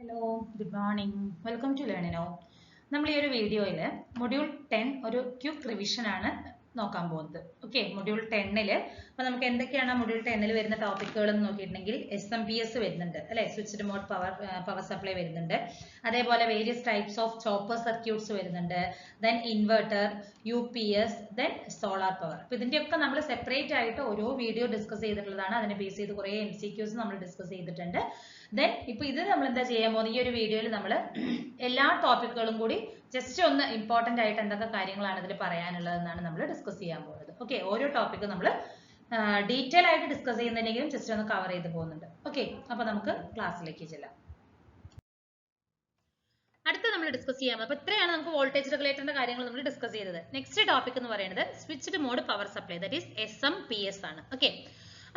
Hello good morning welcome to Learnino. നമ്മൾ ഈ ഒരു വീഡിയോയിൽ മൊഡ്യൂൾ 10 ഒരു ക്വിക്ക് റിവിഷൻ ആണ് നോക്കാൻ പോകുന്നത്. ഓക്കെ, മൊഡ്യൂൾ 10ൽ അപ്പോൾ നമുക്ക് എന്തൊക്കെയാണ് മൊഡ്യൂൾ 10ൽ വരുന്ന ടോപ്പിക്കുകൾ എന്ന് നോക്കിയിട്ടുണ്ടെങ്കിൽ SMPS വരുന്നുണ്ട് അല്ലെ, സ്വിച്ച്ഡ് മോഡ് പവർ സപ്ലൈ വരുന്നുണ്ട്. അതേപോലെ various types of chopper circuits വരുന്നുണ്ട്. Then inverter, UPS, then solar power. അപ്പോൾ ഇതിൻ്റെയൊക്കെ നമ്മൾ സെപ്പറേറ്റ് ആയിട്ട് ഓരോ വീഡിയോ ഡിസ്കസ് ചെയ്തിട്ടുള്ളതാണ്. അതിനെ ബേസ് ചെയ്ത് കുറേ MCQs നമ്മൾ ഡിസ്കസ് ചെയ്തിട്ടുണ്ട്. ദെൻ ഇപ്പൊ ഇത് നമ്മൾ എന്താ ചെയ്യാൻ പോകുന്നത്, ഈ ഒരു വീഡിയോയിൽ നമ്മൾ എല്ലാ ടോപ്പിക്കുകളും കൂടി ജസ്റ്റ് ഒന്ന് ഇമ്പോർട്ടന്റ് ആയിട്ട് എന്തൊക്കെ കാര്യങ്ങളാണ് ഇതിൽ പറയാനുള്ളതെന്നാണ് നമ്മൾ ഡിസ്കസ് ചെയ്യാൻ പോകുന്നത്. ഓക്കെ, ഓരോ ടോപ്പിക്കും നമ്മൾ ഡീറ്റെയിൽ ആയിട്ട് ഡിസ്കസ് ചെയ്യുന്നുണ്ടെങ്കിലും ജസ്റ്റ് ഒന്ന് കവർ ചെയ്ത് പോകുന്നുണ്ട്. ഓക്കെ, അപ്പൊ നമുക്ക് ക്ലാസ്സിലേക്ക് ചെല്ലാം. അടുത്ത നമ്മൾ ഡിസ്കസ് ചെയ്യാൻ പോകുന്നത്, ഇത്രയാണ് നമുക്ക് വോൾട്ടേജ് റെഗുലേറ്ററിന്റെ കാര്യങ്ങൾ നമ്മൾ ഡിസ്കസ് ചെയ്തത്. നെക്സ്റ്റ് ടോപ്പിക് എന്ന് പറയുന്നത് switched mode power supply, that is SMPS ആണ്. ഓക്കെ,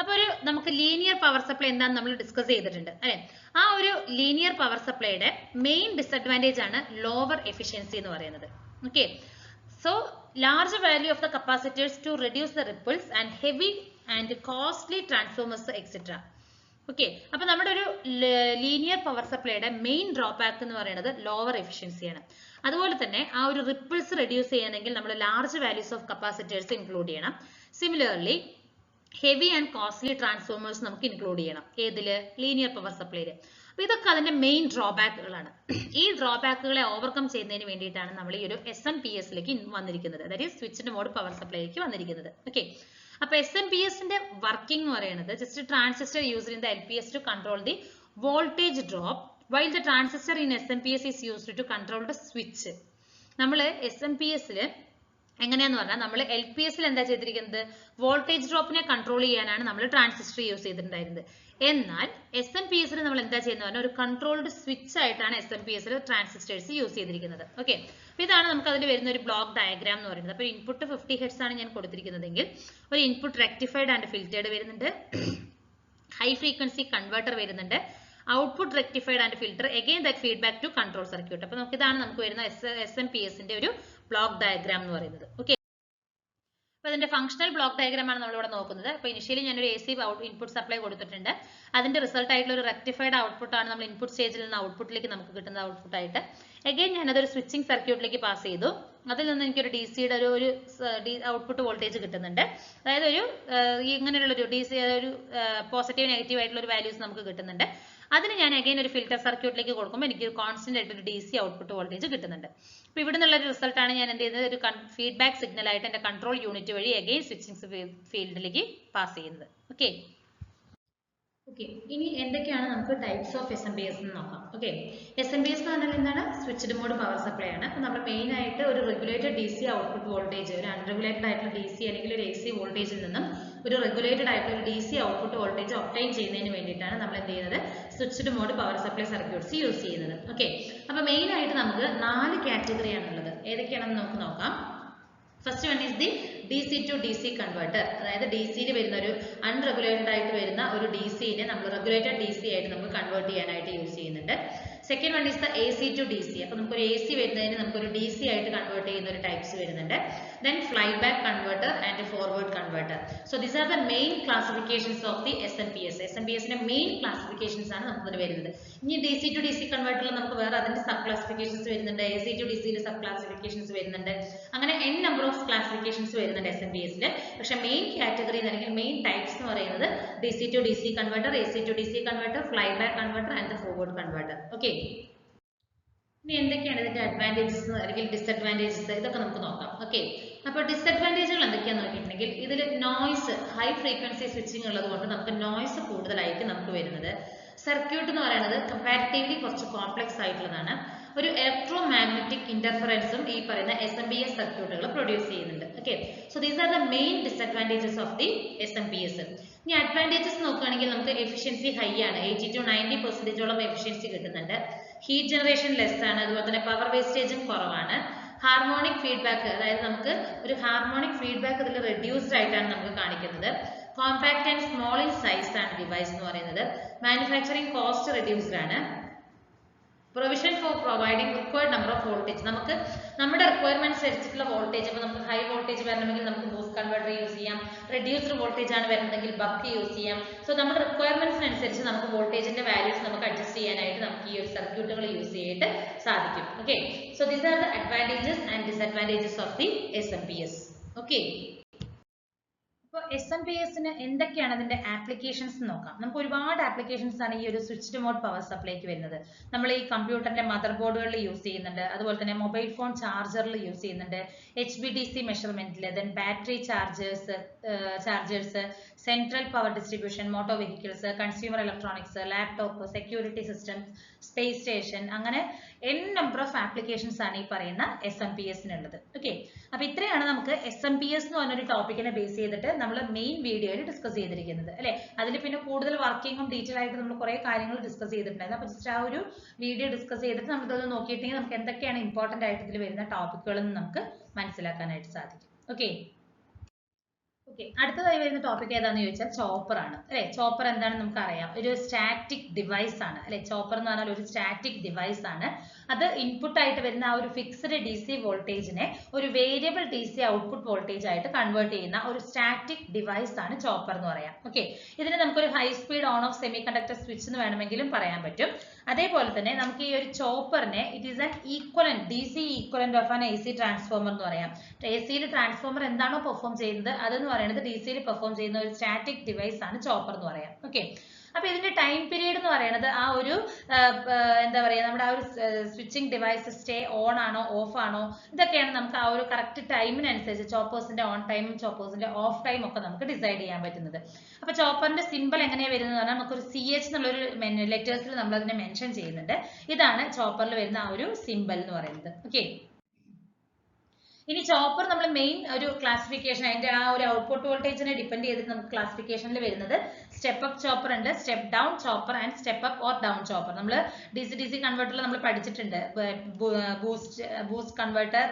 അപ്പോൾ നമുക്ക് ലീനിയർ പവർ സപ്ലൈ എന്താണെന്ന് നമ്മൾ ഡിസ്കസ് ചെയ്തിട്ടുണ്ട് അല്ലെ. ആ ഒരു ലീനിയർ പവർ സപ്ലൈയുടെ മെയിൻ ഡിസഡ്വാൻറ്റേജ് ആണ് ലോവർ എഫിഷ്യൻസി എന്ന് പറയുന്നത്. Okay, so large value of the capacitors to reduce the ripples and heavy and costly transformers etcetera. Okay, അപ്പൊ നമ്മുടെ ഒരു ലീനിയർ പവർ സപ്ലൈയുടെ മെയിൻ ഡ്രോബാക്ക് എന്ന് പറയുന്നത് ലോവർ എഫിഷ്യൻസിയാണ്. അതുപോലെ തന്നെ ആ ഒരു റിപ്പിൾസ് റെഡ്യൂസ് ചെയ്യണമെങ്കിൽ നമ്മൾ large values of capacitors include ചെയ്യണം. Similarly heavy and costly transformers നമുക്ക് ഇൻക്ലൂഡ് ചെയ്യണം ഏതില്, ലീനിയർ പവർ സപ്ലൈയില്. അപ്പൊ ഇതൊക്കെ അതിന്റെ മെയിൻ ഡ്രോബാക്കുകളാണ്. ഈ ഡ്രോബാക്കുകളെ ഓവർകം ചെയ്യുന്നതിന് വേണ്ടിയിട്ടാണ് നമ്മൾ ഈ ഒരു SMPS-ലേക്ക് വന്നിരിക്കുന്നത്, that is switched mode power സപ്ലൈയിലേക്ക് വന്നിരിക്കുന്നത്. ഓക്കെ, അപ്പൊ SMPS-ന്റെ വർക്കിംഗ് എന്ന് പറയുന്നത് just transistor used in the LPS to control the voltage drop while the transistor in SMPS is used to control the switch. നമ്മൾ SMPS-ല് എങ്ങനെയാന്ന് പറഞ്ഞാൽ നമ്മൾ LPS-ൽ എന്താ ചെയ്തിരിക്കുന്നത്, വോൾട്ടേജ് ഡ്രോപ്പിനെ കൺട്രോൾ ചെയ്യാനാണ് നമ്മൾ ട്രാൻസിസ്റ്റർ യൂസ് ചെയ്തിട്ടുണ്ടായിരുന്നത്. എന്നാൽ SMPS-ൽ നമ്മൾ എന്താ ചെയ്യുന്നത് പറഞ്ഞാൽ ഒരു കൺട്രോൾഡ് സ്വിച്ച് ആയിട്ടാണ് SMPS-ൽ ട്രാൻസിസ്റ്റേഴ്സ് യൂസ് ചെയ്തിരിക്കുന്നത്. ഓക്കെ, അപ്പോൾ ഇതാണ് നമുക്ക് അതിൽ വരുന്ന ഒരു ബ്ലോക്ക് ഡയഗ്രാം എന്ന് പറയുന്നത്. അപ്പോൾ ഇൻപുട്ട് 50 Hz ആണ് ഞാൻ കൊടുത്തിരിക്കുന്നതെങ്കിൽ ഒരു ഇൻപുട്ട് റെക്ടിഫൈഡ് ആൻഡ് ഫിൽറ്റേർഡ് വരുന്നുണ്ട്, ഹൈ ഫ്രീക്വൻസി കൺവേർട്ടർ വരുന്നുണ്ട്, output rectified and filter, again that feedback to control circuit. അപ്പോൾ ഇതാണ് നമുക്ക് വരുന്ന SMPS-ന്റെ ഒരു ബ്ലോക്ക് ഡയഗ്രാം എന്ന് പറയുന്നത്. ഓക്കെ, അപ്പോൾ അതിന്റെ ഫംഗ്ഷണൽ ബ്ലോക്ക് ഡയഗ്രാം ആണ് നമ്മളിവിടെ നോക്കുന്നത്. അപ്പോൾ ഇനിഷ്യലി ഞാനൊരു AC ഇൻപുട്ട് സപ്ലൈ കൊടുത്തിട്ടുണ്ട്. അതിന്റെ റിസൾട്ട് ആയിട്ടുള്ള ഒരു റെക്ടിഫൈഡ് ഔട്ട്പുട്ട് ആണ് നമ്മൾ ഇൻപുട്ട് സ്റ്റേജിൽ നിന്ന് ഔട്ട്പുട്ടിലേക്ക് നമുക്ക് കിട്ടുന്ന ഔട്ട്പുട്ട് ആയിട്ട്. അഗൈൻ ഞാനതൊരു സ്വിച്ചിങ് സർക്യൂട്ടിലേക്ക് പാസ് ചെയ്തു. അതിൽ നിന്ന് എനിക്കൊരു DC-യുടെ ഒരു ഔട്ട്പുട്ട് വോൾട്ടേജ് കിട്ടുന്നുണ്ട്. അതായത് ഒരു ഇങ്ങനെയുള്ള ഒരു DC ഒരു പോസിറ്റീവ് നെഗറ്റീവ് ആയിട്ടുള്ള ഒരു വാല്യൂസ് നമുക്ക് കിട്ടുന്നുണ്ട്. അതിന് ഞാൻ അഗൈൻ ഒരു ഫിൽറ്റർ സർക്യൂട്ടിലേക്ക് കൊടുക്കുമ്പോൾ എനിക്ക് കോൺസ്റ്റന്റ് ആയിട്ട് ഒരു DC ഔട്ട്പുട്ട് വോൾട്ടേജ് കിട്ടുന്നുണ്ട്. അപ്പോൾ ഇവിടെ നിന്നുള്ള ഒരു റിസൾട്ട് ആണ് ഞാൻ എന്ത് ചെയ്യുന്നത്, ഒരു ഫീഡ്ബാക്ക് സിഗ്നൽ ആയിട്ട് എന്റെ കൺട്രോൾ യൂണിറ്റ് വഴി അഗൈൻ സ്വിച്ചിങ് ഫീൽഡിലേക്ക് പാസ് ചെയ്യുന്നത്. ഓക്കെ, ഇനി എന്തൊക്കെയാണ് നമുക്ക് ടൈപ്സ് ഓഫ് SMPS എന്ന് നോക്കാം. ഓക്കെ, SMPS എന്ന് പറഞ്ഞാൽ എന്താണ്, സ്വിച്ച്ഡ് മോഡ് പവർ സപ്ലൈ ആണ്. അപ്പോൾ നമ്മൾ മെയിൻ ആയിട്ട് ഒരു റെഗുലേറ്റഡ് DC ഔട്ട്പുട്ട് വോൾട്ടേജ്, ഒരു അൺറെഗുലേറ്റഡ് ആയിട്ടുള്ള DC അല്ലെങ്കിൽ ഒരു AC വോൾട്ടേജിൽ നിന്നും ഒരു റെഗുലേറ്റഡ് ആയിട്ടുള്ള ഒരു DC ഔട്ട്പുട്ട് വോൾട്ടേജ് ഒബ്റ്റൈൻ ചെയ്യുന്നതിന് വേണ്ടിയിട്ടാണ് നമ്മൾ എന്ത് ചെയ്യുന്നത്, switched mode power supply circuits use ചെയ്യുന്നത്. ഓക്കെ, അപ്പോൾ മെയിൻ ആയിട്ട് നമുക്ക് 4 കാറ്റഗറിയാണുള്ളത്. ഏതൊക്കെയാണെന്ന് നമുക്ക് നോക്കാം. First one is the DC to DC converter. അതായത് DC-യിൽ വരുന്ന ഒരു അൺറെഗുലേറ്റഡ് ആയിട്ട് വരുന്ന ഒരു DC-നെ നമ്മൾ റെഗുലേറ്റഡ് DC ആയിട്ട് നമുക്ക് കൺവേർട്ട് ചെയ്യാനായിട്ട് യൂസ് ചെയ്യുന്നുണ്ട്. Second one is the AC to DC. അപ്പോൾ നമുക്കൊരു AC വരുന്നതിന് നമുക്കൊരു DC ആയിട്ട് കൺവേർട്ട് ചെയ്യുന്ന ഒരു ടൈപ്സ് വരുന്നുണ്ട്. Then flyback converter and forward converter. So these are the main classifications of the SMPS. SMPS-ന്റെ മെയിൻ ക്ലാസിഫിക്കേഷൻസ് ആണ് നമുക്ക് വരുന്നത്. ഇനി DC to DC കൺവേർട്ടറിൽ നമുക്ക് വേറെ അതിന്റെ സബ് ക്ലാസിഫിക്കേഷൻസ് വരുന്നുണ്ട്, AC to DC-യിൽ സബ് ക്ലാസിഫിക്കേഷൻസ് വരുന്നുണ്ട്. അങ്ങനെ n നമ്പർ ഓഫ് ക്ലാസിഫിക്കേഷൻസ് വരുന്നുണ്ട് SMPS-ൽ. പക്ഷേ മെയിൻ കാറ്റഗറി അല്ലെങ്കിൽ മെയിൻ ടൈപ്സ് എന്ന് പറയുന്നത് DC to DC converter, AC to DC converter, fly back converter and forward converter. Okay, ഇനി എന്തൊക്കെയാണ് ഇതിന്റെ അഡ്വാൻറ്റേജസ് അല്ലെങ്കിൽ ഡിസഡ്വാൻറ്റേജസ്, ഇതൊക്കെ നമുക്ക് നോക്കാം. ഓക്കെ, അപ്പോൾ ഡിസഡ്വാൻറ്റേജുകൾ എന്തൊക്കെയാണെന്ന് നോക്കിയിട്ടുണ്ടെങ്കിൽ ഇതിൽ നോയ്സ്, ഹൈ ഫ്രീക്വൻസി സ്വിച്ചിങ് ഉള്ളത് കൊണ്ട് നമുക്ക് നോയ്സ് കൂടുതലായിട്ട് നമുക്ക് വരുന്നത്. സർക്യൂട്ട് എന്ന് പറയുന്നത് കമ്പാരിറ്റീവ്ലി കുറച്ച് കോംപ്ലക്സ് ആയിട്ടുള്ളതാണ്. ഒരു ഇലക്ട്രോ മാഗ്നറ്റിക് ഇന്റർഫറൻസും ഈ പറയുന്ന SMPS സർക്യൂട്ടുകൾ പ്രൊഡ്യൂസ് ചെയ്യുന്നുണ്ട്. Okay, so these are the main disadvantages of the SMPS. ഇനി അഡ്വാൻറ്റേജസ് നോക്കുകയാണെങ്കിൽ നമുക്ക് എഫിഷ്യൻസി ഹൈ ആണ്, 80 to 90% എഫിഷ്യൻസി കിട്ടുന്നുണ്ട്. ഹീറ്റ് ജനറേഷൻ ലെസ് ആണ്, അതുപോലെ തന്നെ പവർ വേസ്റ്റേജും കുറവാണ്. ഹാർമോണിക് ഫീഡ്ബാക്ക്, അതായത് നമുക്ക് ഒരു ഹാർമോണിക് ഫീഡ്ബാക്ക് ഇതിൽ റെഡ്യൂസ്ഡ് ആയിട്ടാണ് നമുക്ക് കാണിക്കുന്നത്. Compact and small in size ആണ് ഡിവൈസ് എന്ന് പറയുന്നത്. മാനുഫാക്ചറിങ് കോസ്റ്റ് റെഡ്യൂസ്ഡ് ആണ്. Provision for providing required number of voltage, നമുക്ക് നമ്മുടെ റിക്വയർമെന്റ്സ് അനുസരിച്ചിട്ടുള്ള വോൾട്ടേജ്, അപ്പോൾ നമുക്ക് ഹൈ വോൾട്ടേജ് വരണമെങ്കിൽ നമുക്ക് ബൂസ്റ്റ് കൺവേർട്ടർ യൂസ് ചെയ്യാം, റെഡ്യൂസ്ഡ് വോൾട്ടേജ് ആണ് വരുന്നതെങ്കിൽ ബക്ക് യൂസ് ചെയ്യാം. സോ നമ്മുടെ റിക്വയർമെന്റ്സിനനുസരിച്ച് നമുക്ക് വോൾട്ടേജിന്റെ വാല്യൂസ് നമുക്ക് അഡ്ജസ്റ്റ് ചെയ്യാനായിട്ട് നമുക്ക് ഈ ഒരു സർക്യൂട്ടുകൾ യൂസ് ചെയ്തിട്ട് സാധിക്കും. Okay, so these are the advantages and disadvantages of the SMPS. Okay, അപ്പോൾ SMPSന് എന്തൊക്കെയാണ് അതിന്റെ ആപ്ലിക്കേഷൻസ് നോക്കാം. നമുക്ക് ഒരുപാട് ആപ്ലിക്കേഷൻസ് ആണ് ഈ ഒരു സ്വിച്ച്ഡ് മോഡ് പവർ സപ്ലൈക്ക് വരുന്നത്. നമ്മൾ ഈ കമ്പ്യൂട്ടറിന്റെ മദർ ബോർഡുകളിൽ യൂസ് ചെയ്യുന്നുണ്ട്, അതുപോലെ തന്നെ മൊബൈൽ ഫോൺ ചാർജറിൽ യൂസ് ചെയ്യുന്നുണ്ട്, HVDC മെഷർമെന്റിൽ, then battery chargers, central power distribution, motor vehicles, consumer electronics, laptop, security systems, space station, അങ്ങനെ നമ്പർ ഓഫ് ആപ്ലിക്കേഷൻസ് ആണ് ഈ പറയുന്ന SMPSനുള്ളത്. ഓക്കെ, അപ്പൊ ഇത്രയാണ് നമുക്ക് SMPS എന്ന് പറഞ്ഞൊരു ടോപ്പിക്കിനെ ബേസ് ചെയ്തിട്ട് നമ്മൾ മെയിൻ വീഡിയോയിൽ ഡിസ്കസ് ചെയ്തിരിക്കുന്നത് അല്ലെ. അതിൽ പിന്നെ കൂടുതൽ വർക്കിങ്ങും ഡീറ്റെയിൽ ആയിട്ട് നമ്മൾ കുറെ കാര്യങ്ങൾ ഡിസ്കസ് ചെയ്തിട്ടുണ്ടായിരുന്നു. അപ്പൊ ജസ്റ്റ് ആ ഒരു വീഡിയോ ഡിസ്കസ് ചെയ്തിട്ട് നമുക്കത് നോക്കിയിട്ടെങ്കിൽ നമുക്ക് എന്തൊക്കെയാണ് ഇമ്പോർട്ടന്റ് ആയിട്ട് ഇതിൽ വരുന്ന ടോപ്പിക്കുകൾ എന്ന് നമുക്ക് മനസ്സിലാക്കാനായിട്ട് സാധിക്കും. ഓക്കെ, അടുത്തതായി വരുന്ന ടോപ്പിക് ഏതാന്ന് ചോദിച്ചാൽ ചോപ്പർ ആണ് അല്ലെ. ചോപ്പർ എന്താണെന്ന് നമുക്ക് അറിയാം, ഒരു സ്റ്റാറ്റിക് ഡിവൈസ് ആണ് അല്ലെ. ചോപ്പർ എന്ന് പറഞ്ഞാൽ ഒരു സ്റ്റാറ്റിക് ഡിവൈസ് ആണ്. അത് ഇൻപുട്ട് ആയിട്ട് വരുന്ന ആ ഒരു ഫിക്സ്ഡ് DC വോൾട്ടേജിനെ ഒരു വേരിയബിൾ DC ഔട്ട്പുട്ട് വോൾട്ടേജ് ആയിട്ട് കൺവേർട്ട് ചെയ്യുന്ന ഒരു സ്റ്റാറ്റിക് ഡിവൈസ് ആണ് ചോപ്പർ എന്ന് പറയാം. ഓക്കെ, ഇതിന് നമുക്കൊരു high speed on off semiconductor switch എന്ന് വേണമെങ്കിലും പറയാൻ പറ്റും. അതേപോലെ തന്നെ നമുക്ക് ഈ ഒരു ചോപ്പറിനെ it is an equivalent DC equivalent of an AC transformer എന്ന് പറയാം. ACയിൽ ട്രാൻസ്ഫോമർ എന്താണോ പെർഫോം ചെയ്യുന്നത് അതെന്ന് പറയുന്നത് DCയിൽ പെർഫോം ചെയ്യുന്ന ഒരു സ്റ്റാറ്റിക് ഡിവൈസ് ആണ് ചോപ്പർ എന്ന് പറയാം. ഓക്കെ, അപ്പൊ ഇതിന്റെ ടൈം പീരീഡ് എന്ന് പറയുന്നത് ആ ഒരു എന്താ പറയുക, നമ്മുടെ ആ ഒരു സ്വിച്ചിങ് ഡിവൈസ് സ്റ്റേ ഓൺ ആണോ ഓഫ് ആണോ ഇതൊക്കെയാണ് നമുക്ക് ആ ഒരു കറക്റ്റ് ടൈമിനനുസരിച്ച് ചോപ്പേഴ്സിന്റെ ഓൺ ടൈമും ചോപ്പേഴ്സിന്റെ ഓഫ് ടൈം ഒക്കെ നമുക്ക് ഡിസൈഡ് ചെയ്യാൻ പറ്റുന്നത്. അപ്പൊ ചോപ്പറിന്റെ സിമ്പിൾ എങ്ങനെയാണ് വരുന്നത് പറഞ്ഞാൽ നമുക്കൊരു CH എന്നുള്ളൊരു ലെറ്റേഴ്സിൽ നമ്മൾ അതിനെ മെൻഷൻ ചെയ്യുന്നുണ്ട്. ഇതാണ് ചോപ്പറിൽ വരുന്ന ആ ഒരു സിമ്പിൾ എന്ന് പറയുന്നത്. ഓക്കെ, ഇനി ചോപ്പർ നമ്മൾ മെയിൻ ഒരു ക്ലാസിഫിക്കേഷൻ അതിന്റെ ആ ഒരു ഔട്ട്പുട്ട് വോൾട്ടേജിനെ ഡിപ്പെൻഡ് ചെയ്തിട്ട് നമുക്ക് ക്ലാസിഫിക്കേഷനിൽ വരുന്നത് സ്റ്റെപ്പ് അപ്പ് ചോപ്പർ ഉണ്ട്, step down chopper and step up or down chopper. നമ്മൾ DC കൺവേർട്ടറിൽ നമ്മൾ പഠിച്ചിട്ടുണ്ട്, boost converter,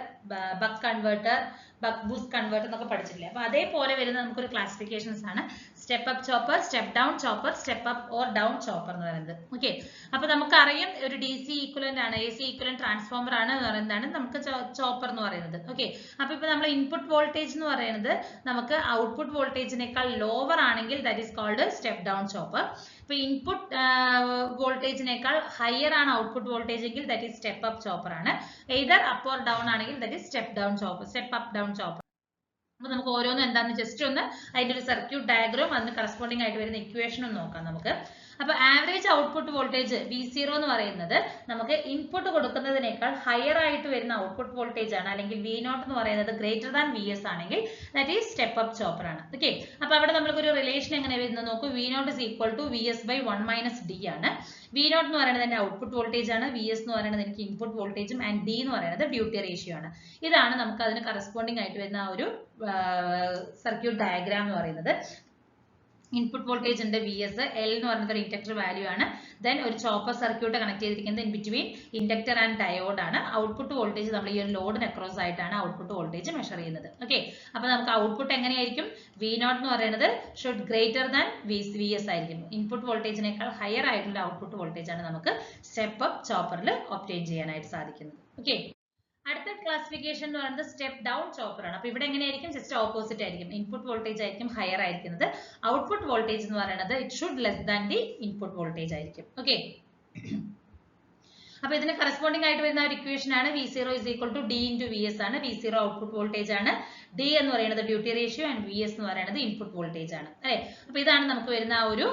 buck converter, buck boost converter എന്നൊക്കെ പഠിച്ചിട്ടില്ലേ. അപ്പൊ അതേപോലെ വരുന്ന നമുക്കൊരു ക്ലാസിഫിക്കേഷൻസ് ആണ് step up chopper, step down chopper, step up or down chopper എന്ന് പറയുന്നത്. ഓക്കെ, അപ്പൊ നമുക്കറിയാം ഒരു DC ഈക്വലന്റ് ആണ്, AC ഈക്വലന്റ് ട്രാൻസ്ഫോമർ ആണ് എന്ന് പറയുന്നതാണ് നമുക്ക് ചോപ്പർ എന്ന് പറയുന്നത്. ഓക്കെ, അപ്പൊ ഇപ്പൊ നമ്മൾ ഇൻപുട്ട് വോൾട്ടേജ് എന്ന് പറയുന്നത് നമുക്ക് ഔട്ട്പുട്ട് വോൾട്ടേജിനേക്കാൾ ലോവർ ആണെങ്കിൽ that is called step down chopper. ഇപ്പൊ ഇൻപുട്ട് വോൾട്ടേജിനേക്കാൾ ഹയർ ആണ് ഔട്ട്പുട്ട് വോൾട്ടേജ് എങ്കിൽ that is step up chopper ആണ്. എയ്തർ അപ്പ് ഓർ ഡൗൺ ആണെങ്കിൽ that is step down chopper, step up down chopper. അപ്പൊ നമുക്ക് ഓരോന്നും എന്താണെന്ന് ജസ്റ്റ് ഒന്ന് അതിന്റെ ഒരു സർക്യൂട്ട് ഡയഗ്രാം അതിന് കറസ്പോണ്ടിങ് ആയിട്ട് വരുന്ന ഇക്വേഷനും നോക്കാം നമുക്ക്. അപ്പൊ ആവറേജ് ഔട്ട്പുട്ട് വോൾട്ടേജ് V0 എന്ന് പറയുന്നത് നമുക്ക് ഇൻപുട്ട് കൊടുക്കുന്നതിനേക്കാൾ ഹയർ ആയിട്ട് വരുന്ന ഔട്ട്പുട്ട് വോൾട്ടേജ് ആണ്, അല്ലെങ്കിൽ V0 എന്ന് പറയുന്നത് ഗ്രേറ്റർ ദാൻ VS ആണെങ്കിൽ that is step up chopper ആണ്. ഓക്കെ, അപ്പൊ അവിടെ നമുക്ക് ഒരു റിലേഷൻ എങ്ങനെ വരുന്നത് നോക്കൂ. V0 is equal to VS/1 - D ആണ്. V0 എന്ന് പറയുന്നത് എന്റെ ഔട്ട്പുട്ട് വോൾട്ടേജ് ആണ്, VS എന്ന് പറയുന്നത് എനിക്ക് ഇൻപുട്ട് വോൾട്ടേജും ആൻഡ് D എന്ന് പറയുന്നത് ഡ്യൂട്ടി റേഷ്യോ ആണ്. ഇതാണ് നമുക്ക് അതിന് കറസ്പോണ്ടിങ് ആയിട്ട് വരുന്ന ആ ഒരു സർക്യൂട്ട് ഡയഗ്രാം എന്ന് പറയുന്നത്. ഇൻപുട്ട് വോൾട്ടേജ് ഉണ്ട് VS, L എന്ന് പറയുന്നത് ഒരു ഇൻഡക്ടർ വാല്യൂ ആണ്. ദെൻ ഒരു ചോപ്പർ സർക്യൂട്ട് കണക്ട് ചെയ്തിരിക്കുന്നത് in between inductor and diode ആണ്. ഔട്ട്പുട്ട് വോൾട്ടേജ് നമ്മൾ ഈ ഒരു ലോഡിന് അക്രോസ് ആയിട്ടാണ് ഔട്ട്പുട്ട് വോൾട്ടേജ് മെഷർ ചെയ്യുന്നത്. ഓക്കെ, അപ്പൊ നമുക്ക് ഔട്ട്പുട്ട് എങ്ങനെയായിരിക്കും, V0 എന്ന് പറയുന്നത് ഷുഡ് ഗ്രേറ്റർ ദാൻ VS ആയിരിക്കും. ഇൻപുട്ട് വോൾട്ടേജിനേക്കാൾ ഹയർ ആയിട്ടുള്ള ഔട്ട്പുട്ട് വോൾട്ടേജ് ആണ് നമുക്ക് സ്റ്റെപ്പ് അപ്പ് ചോപ്പറിൽ ഒബ്റ്റെയിൻ ചെയ്യാനായിട്ട് സാധിക്കുന്നത്. ഓക്കെ, അടുത്ത ക്ലാസിഫിക്കേഷൻ എന്ന് പറയുന്നത് സ്റ്റെപ്പ് ഡൗൺ ചോപ്പർ ആണ്. അപ്പൊ ഇവിടെ എങ്ങനെയായിരിക്കും, ജസ്റ്റ് ഓപ്പോസിറ്റ് ആയിരിക്കും. ഇൻപുട്ട് വോൾട്ടേജ് ആയിരിക്കും ഹയർ ആയിരിക്കുന്നത്, ഔട്ട്പുട്ട് വോൾട്ടേജ് എന്ന് പറയുന്നത് it should less than the input voltage ആയിരിക്കും. ഓക്കെ, അപ്പൊ ഇതിന് കറസ്പോണ്ടിങ് ആയിട്ട് വരുന്ന ഒരു ഇക്വേഷൻ ആണ് V0 is equal to D into VS ആണ്. V0 ഔട്ട്പുട്ട് വോൾട്ടേജ് ആണ്, D എന്ന് പറയുന്നത് ഡ്യൂട്ടി റേഷ്യോ ആൻഡ് VS എന്ന് പറയുന്നത് ഇൻപുട്ട് വോൾട്ടേജ് ആണ് അല്ലെ. അപ്പൊ ഇതാണ് നമുക്ക് വരുന്ന ആ ഒരു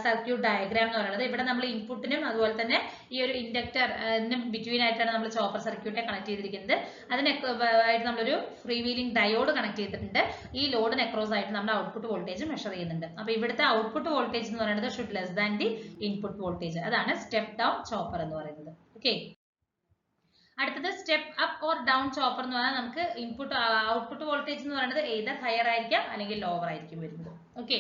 സർക്യൂട്ട് ഡയഗ്രാം എന്ന് പറയുന്നത്. ഇവിടെ നമ്മൾ ഇൻപുട്ടിനും അതുപോലെ തന്നെ ഈ ഒരു ഇൻഡക്ടറിനും ബിറ്റ്വീൻ ആയിട്ടാണ് നമ്മൾ ചോപ്പർ സർക്യൂട്ടെ കണക്ട് ചെയ്തിരിക്കുന്നത്. അതിനൊക്കെ ആയിട്ട് നമ്മളൊരു ഫ്രീ വീലിംഗ് ഡയോഡ് കണക്ട് ചെയ്തിട്ടുണ്ട്. ഈ ലോഡിന് അക്രോസ് ആയിട്ട് നമ്മൾ ഔട്ട്പുട്ട് വോൾട്ടേജ് മെഷർ ചെയ്യുന്നുണ്ട്. അപ്പൊ ഇവിടുത്തെ ഔട്ട്പുട്ട് വോൾട്ടേജ് എന്ന് പറയുന്നത് should less than the input voltage. അതാണ് സ്റ്റെപ്പ് ഡൗൺ ചോപ്പർ എന്ന് പറയുന്നത്. ഓക്കെ, അടുത്തത് step up or down chopper എന്ന് പറഞ്ഞാൽ നമുക്ക് ഇൻപുട്ട് ഔട്ട്പുട്ട് വോൾട്ടേജ് എന്ന് പറയുന്നത് എയ്തർ ഹയർ ആയിരിക്കാം അല്ലെങ്കിൽ ലോവർ ആയിരിക്കും വരുന്നത്. ഓക്കെ,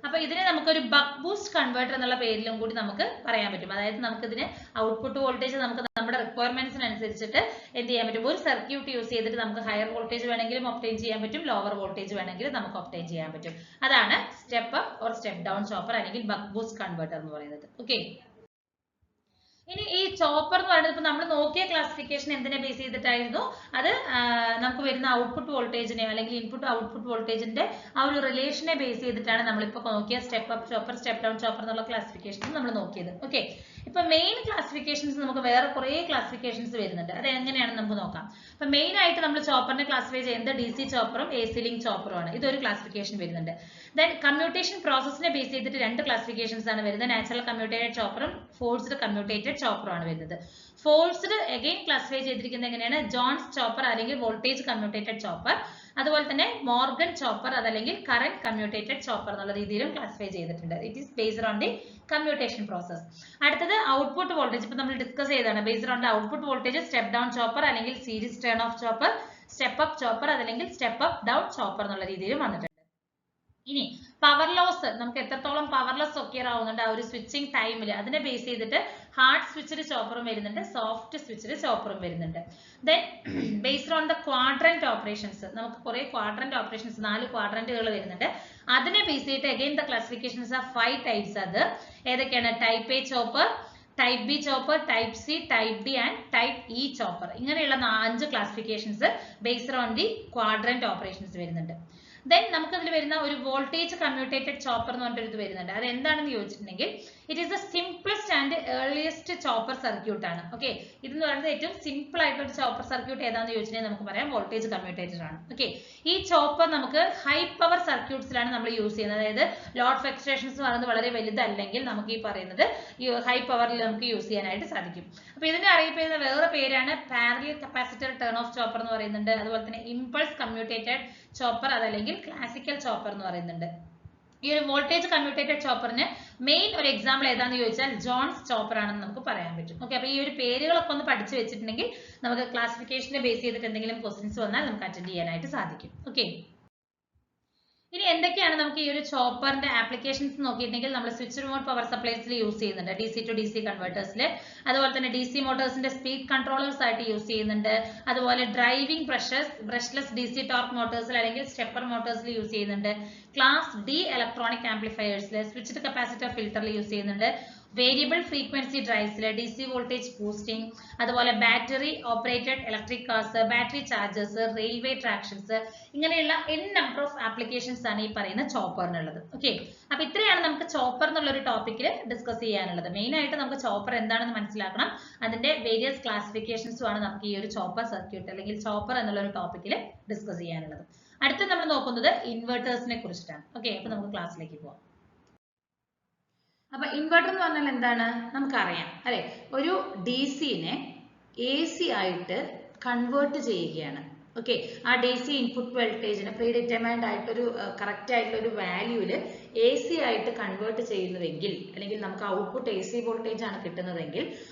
അപ്പൊ ഇതിനെ നമുക്കൊരു ബക്ക് ബൂസ്റ്റ് കൺവേർട്ടർ എന്നുള്ള പേരിലും കൂടി നമുക്ക് പറയാൻ പറ്റും. അതായത് നമുക്ക് ഇതിന് ഔട്ട്പുട്ട് വോൾട്ടേജ് നമുക്ക് നമ്മുടെ റിക്വയർമെന്റ്സിനനുസരിച്ചിട്ട് എന്ത് ചെയ്യാൻ പറ്റും, ഒരു സർക്യൂട്ട് യൂസ് ചെയ്തിട്ട് നമുക്ക് ഹയർ വോൾട്ടേജ് വേണമെങ്കിലും ഒബ്റ്റെയിൻ ചെയ്യാൻ പറ്റും, ലോവർ വോൾട്ടേജ് വേണമെങ്കിലും നമുക്ക് ഒബ്റ്റെയിൻ ചെയ്യാൻ പറ്റും. അതാണ് step up or step down chopper അല്ലെങ്കിൽ ബക്ക് ബൂസ്റ്റ് കൺവേർട്ടർ എന്ന് പറയുന്നത്. ഓക്കെ, ഇനി ഈ ചോപ്പർ എന്ന് പറയുന്നത് ഇപ്പൊ നമ്മൾ നോക്കിയ ക്ലാസിഫിക്കേഷൻ എന്തിനെ ബേസ് ചെയ്തിട്ടായിരുന്നു, അത് നമുക്ക് വരുന്ന ഔട്ട്പുട്ട് വോൾട്ടേജിനെ അല്ലെങ്കിൽ ഇൻപുട്ട് ഔട്ട്പുട്ട് വോൾട്ടേജിന്റെ ആ ഒരു റിലേഷനെ ബേസ് ചെയ്തിട്ടാണ് നമ്മളിപ്പോ നോക്കിയ step up chopper step down chopper എന്നുള്ള ക്ലാസിഫിക്കേഷൻ നമ്മൾ നോക്കിയത്. ഓക്കെ, ഇപ്പൊ മെയിൻ ക്ലാസിഫിക്കേഷൻസ് നമുക്ക് വേറെ കുറെ ക്ലാസിഫിക്കേഷൻസ് വരുന്നുണ്ട്. അത് എങ്ങനെയാണെന്ന് നമുക്ക് നോക്കാം. ഇപ്പൊ മെയിൻ ആയിട്ട് നമ്മൾ ചോപ്പറിനെ ക്ലാസിഫൈ ചെയ്യുന്നത് DC ചോപ്പറും AC ലിങ്ക് ചോപ്പറും ആണ്. ഇതൊരു ക്ലാസിഫിക്കേഷൻ വരുന്നുണ്ട്. ദെൻ കമ്മ്യൂട്ടേഷൻ പ്രോസസ്സിനെ ബേസ് ചെയ്തിട്ട് രണ്ട് ക്ലാസിഫിക്കേഷൻസ് ആണ് വരുന്നത്. നാച്ചുറൽ കമ്മ്യൂട്ടേറ്റഡ് ചോപ്പറും ഫോഴ്സ്ഡ് കമ്മ്യൂട്ടേറ്റഡ് ചോപ്പറും ആണ് വരുന്നത്. ഫോഴ്സ്ഡ് അഗൈൻ ക്ലാസിഫൈ ചെയ്തിരിക്കുന്നത് എങ്ങനെയാണ്? ജോൺസ് ചോപ്പർ അല്ലെങ്കിൽ വോൾട്ടേജ് കമ്മ്യൂട്ടേറ്റഡ് ചോപ്പർ, അതുപോലെ തന്നെ മോർഗൻ ചോപ്പർ അതല്ലെങ്കിൽ കറന്റ് കമ്മ്യൂട്ടേറ്റഡ് ചോപ്പർ എന്നുള്ള രീതിയിലും ക്ലാസിഫൈ ചെയ്തിട്ടുണ്ട്. It is based on the commutation process. അടുത്തത് ഔട്ട്പുട്ട് വോൾട്ടേജ്. ഇപ്പൊ നമ്മൾ ഡിസ്കസ് ചെയ്തതാണ്. Based on the output voltage step down chopper അല്ലെങ്കിൽ series turn off chopper, step up chopper അതല്ലെങ്കിൽ സ്റ്റെപ്പ് അപ്പ് ഡൗൺ ചോപ്പർ എന്നുള്ള രീതിയിലും വന്നിട്ടുണ്ട്. ഇനി പവർ ലോസ്, നമുക്ക് എത്രത്തോളം പവർ ലോസ് ഒക്കെയർ ആവുന്നുണ്ട് ആ ഒരു സ്വിച്ചിങ് ടൈമിൽ, അതിനെ ബേസ് ചെയ്തിട്ട് ഹാർഡ് സ്വിച്ച്ഡ് ചോപ്പറും വരുന്നുണ്ട്, സോഫ്റ്റ് സ്വിച്ച്ഡ് ചോപ്പറും വരുന്നുണ്ട്. Then based on the quadrant operations, നമുക്ക് കുറെ ക്വാഡ്രന്റ് ഓപ്പറേഷൻസ് 4 ക്വാഡ്രന്റുകൾ വരുന്നുണ്ട്. അതിനെ ബേസ് ചെയ്തിട്ട് again the classifications are 5 types. അത് ഏതൊക്കെയാണ്? Type A chopper, type B chopper, type C, type D and type E chopper. ഇങ്ങനെയുള്ള 5 classifications based on the quadrant operations വരുന്നുണ്ട്. Then നമുക്ക് അതിൽ വരുന്ന ഒരു വോൾട്ടേജ് കമ്മ്യൂട്ടേറ്റഡ് ചോപ്പർ എന്ന് പറഞ്ഞിട്ട് ഇത് വരുന്നുണ്ട്. അത് എന്താണെന്ന് ചോദിച്ചിട്ടുണ്ടെങ്കിൽ it is the simplest and earliest chopper circuit ആണ്. ഓക്കെ, ഇതെന്ന് പറയുന്നത് ഏറ്റവും സിമ്പിൾ ആയിട്ടുള്ള ഒരു ചോപ്പർ സർക്യൂട്ട് ഏതാണെന്ന് ചോദിച്ചിട്ടുണ്ടെങ്കിൽ നമുക്ക് പറയാം വോൾട്ടേജ് കമ്മ്യൂട്ടേറ്റഡ് ആണ്. ഓക്കെ, ഈ ചോപ്പർ നമുക്ക് ഹൈ പവർ സർക്യൂട്ട്സിലാണ് നമ്മൾ യൂസ് ചെയ്യുന്നത്. അതായത് ലോഡ് ഫ്ലക്ച്വേഷൻസ് പറയുന്നത് വളരെ വലുതല്ലെങ്കിൽ നമുക്ക് ഈ പറയുന്നത് ഈ ഹൈ പവറിൽ നമുക്ക് യൂസ് ചെയ്യാനായിട്ട് സാധിക്കും. അപ്പൊ ഇതിനെ അറിയപ്പെടുന്ന വേറെ പേരാണ് parallel capacitor turn off chopper എന്ന് പറയുന്നുണ്ട്. അതുപോലെ തന്നെ ഇമ്പൾസ് കമ്മ്യൂട്ടേറ്റഡ് ചോപ്പർ അതല്ലെങ്കിൽ ക്ലാസിക്കൽ ചോപ്പർ എന്ന് പറയുന്നുണ്ട്. ഈ ഒരു വോൾട്ടേജ് കമ്മ്യൂട്ടേറ്റഡ് ചോപ്പറിന് മെയിൻ ഒരു എക്സാമ്പിൾ ഏതാണെന്ന് ചോദിച്ചാൽ ജോൺസ് ചോപ്പർ ആണെന്ന് നമുക്ക് പറയാൻ പറ്റും. ഓക്കെ, അപ്പൊ ഈ ഒരു പേരുകളൊക്കെ ഒന്ന് പഠിച്ചു വെച്ചിട്ടുണ്ടെങ്കിൽ നമുക്ക് ക്ലാസിഫിക്കേഷനെ ബേസ് ചെയ്തിട്ട് എന്തെങ്കിലും ക്വസ്റ്റ്യൻസ് വന്നാൽ നമുക്ക് അറ്റൻഡ് ചെയ്യാനായിട്ട് സാധിക്കും. ഓക്കെ, ഇനി എന്തൊക്കെയാണ് നമുക്ക് ഈ ഒരു ചോപ്പറിന്റെ ആപ്ലിക്കേഷൻസ് നോക്കിയിട്ടുണ്ടെങ്കിൽ നമ്മൾ സ്വിച്ച്ഡ് മോഡ് പവർ സപ്ലൈസിൽ യൂസ് ചെയ്യുന്നുണ്ട്, DC to DC കൺവേർട്ടേഴ്സിൽ. അതുപോലെ തന്നെ DC മോട്ടോഴ്സിന്റെ സ്പീഡ് കൺട്രോളേഴ്സ് ആയിട്ട് യൂസ് ചെയ്യുന്നുണ്ട്. അതുപോലെ ഡ്രൈവിംഗ് ബ്രഷ്ലെസ് DC ടോർക്ക് മോട്ടോഴ്സിൽ അല്ലെങ്കിൽ സ്റ്റെപ്പർ മോട്ടോഴ്സിൽ യൂസ് ചെയ്യുന്നുണ്ട്. ക്ലാസ് D ഇലക്ട്രോണിക് ആംപ്ലിഫയേഴ്സിൽ, സ്വിച്ച്ഡ് കപ്പാസിറ്റർ ഫിൽറ്ററിൽ യൂസ് ചെയ്യുന്നുണ്ട്. വേരിയബിൾ ഫ്രീക്വൻസി ഡ്രൈവ്സിൽ DC വോൾട്ടേജ് ബൂസ്റ്റിംഗ്, അതുപോലെ battery operated electric cars, battery chargers, railway tractions, ഇങ്ങനെയുള്ള നമ്പർ ഓഫ് ആപ്ലിക്കേഷൻസ് ആണ് ഈ പറയുന്ന ചോപ്പറിനുള്ളത്. ഓക്കെ, അപ്പൊ ഇത്രയാണ് നമുക്ക് ചോപ്പർ എന്നുള്ള ഒരു ടോപ്പിക്കിൽ ഡിസ്കസ് ചെയ്യാനുള്ളത്. മെയിൻ ആയിട്ട് നമുക്ക് ചോപ്പർ എന്താണെന്ന് മനസ്സിലാക്കണം, അതിന്റെ വേരിയസ് ക്ലാസിഫിക്കേഷൻസും ആണ് നമുക്ക് ഈ ഒരു ചോപ്പർ സർക്യൂട്ട് അല്ലെങ്കിൽ ചോപ്പർ എന്നുള്ള ഒരു ടോപ്പിക്കിൽ ഡിസ്കസ് ചെയ്യാനുള്ളത്. അടുത്ത് നമ്മൾ നോക്കുന്നത് ഇൻവെർട്ടേഴ്സിനെ കുറിച്ചിട്ടാണ്. ഓക്കെ, അപ്പൊ നമുക്ക് ക്ലാസ്സിലേക്ക് പോവാം. അപ്പൊ ഇൻവെർട്ടർ എന്ന് പറഞ്ഞാൽ എന്താണ് നമുക്കറിയാം അല്ലെ? ഒരു DC-നെ AC ആയിട്ട് കൺവേർട്ട് ചെയ്യുകയാണ്. ഓക്കെ, ആ DC ഇൻപുട്ട് വോൾട്ടേജിനെ പ്രീ ഡിറ്റർമൈൻഡ് ആയിട്ടൊരു കറക്റ്റ് ആയിട്ടുള്ള ഒരു വാല്യൂല് AC ആയിട്ട് കൺവേർട്ട് ചെയ്യുന്നുവെങ്കിൽ, അല്ലെങ്കിൽ നമുക്ക് ഔട്ട്പുട്ട് AC വോൾട്ടേജ് ആണ് കിട്ടുന്നതെങ്കിൽ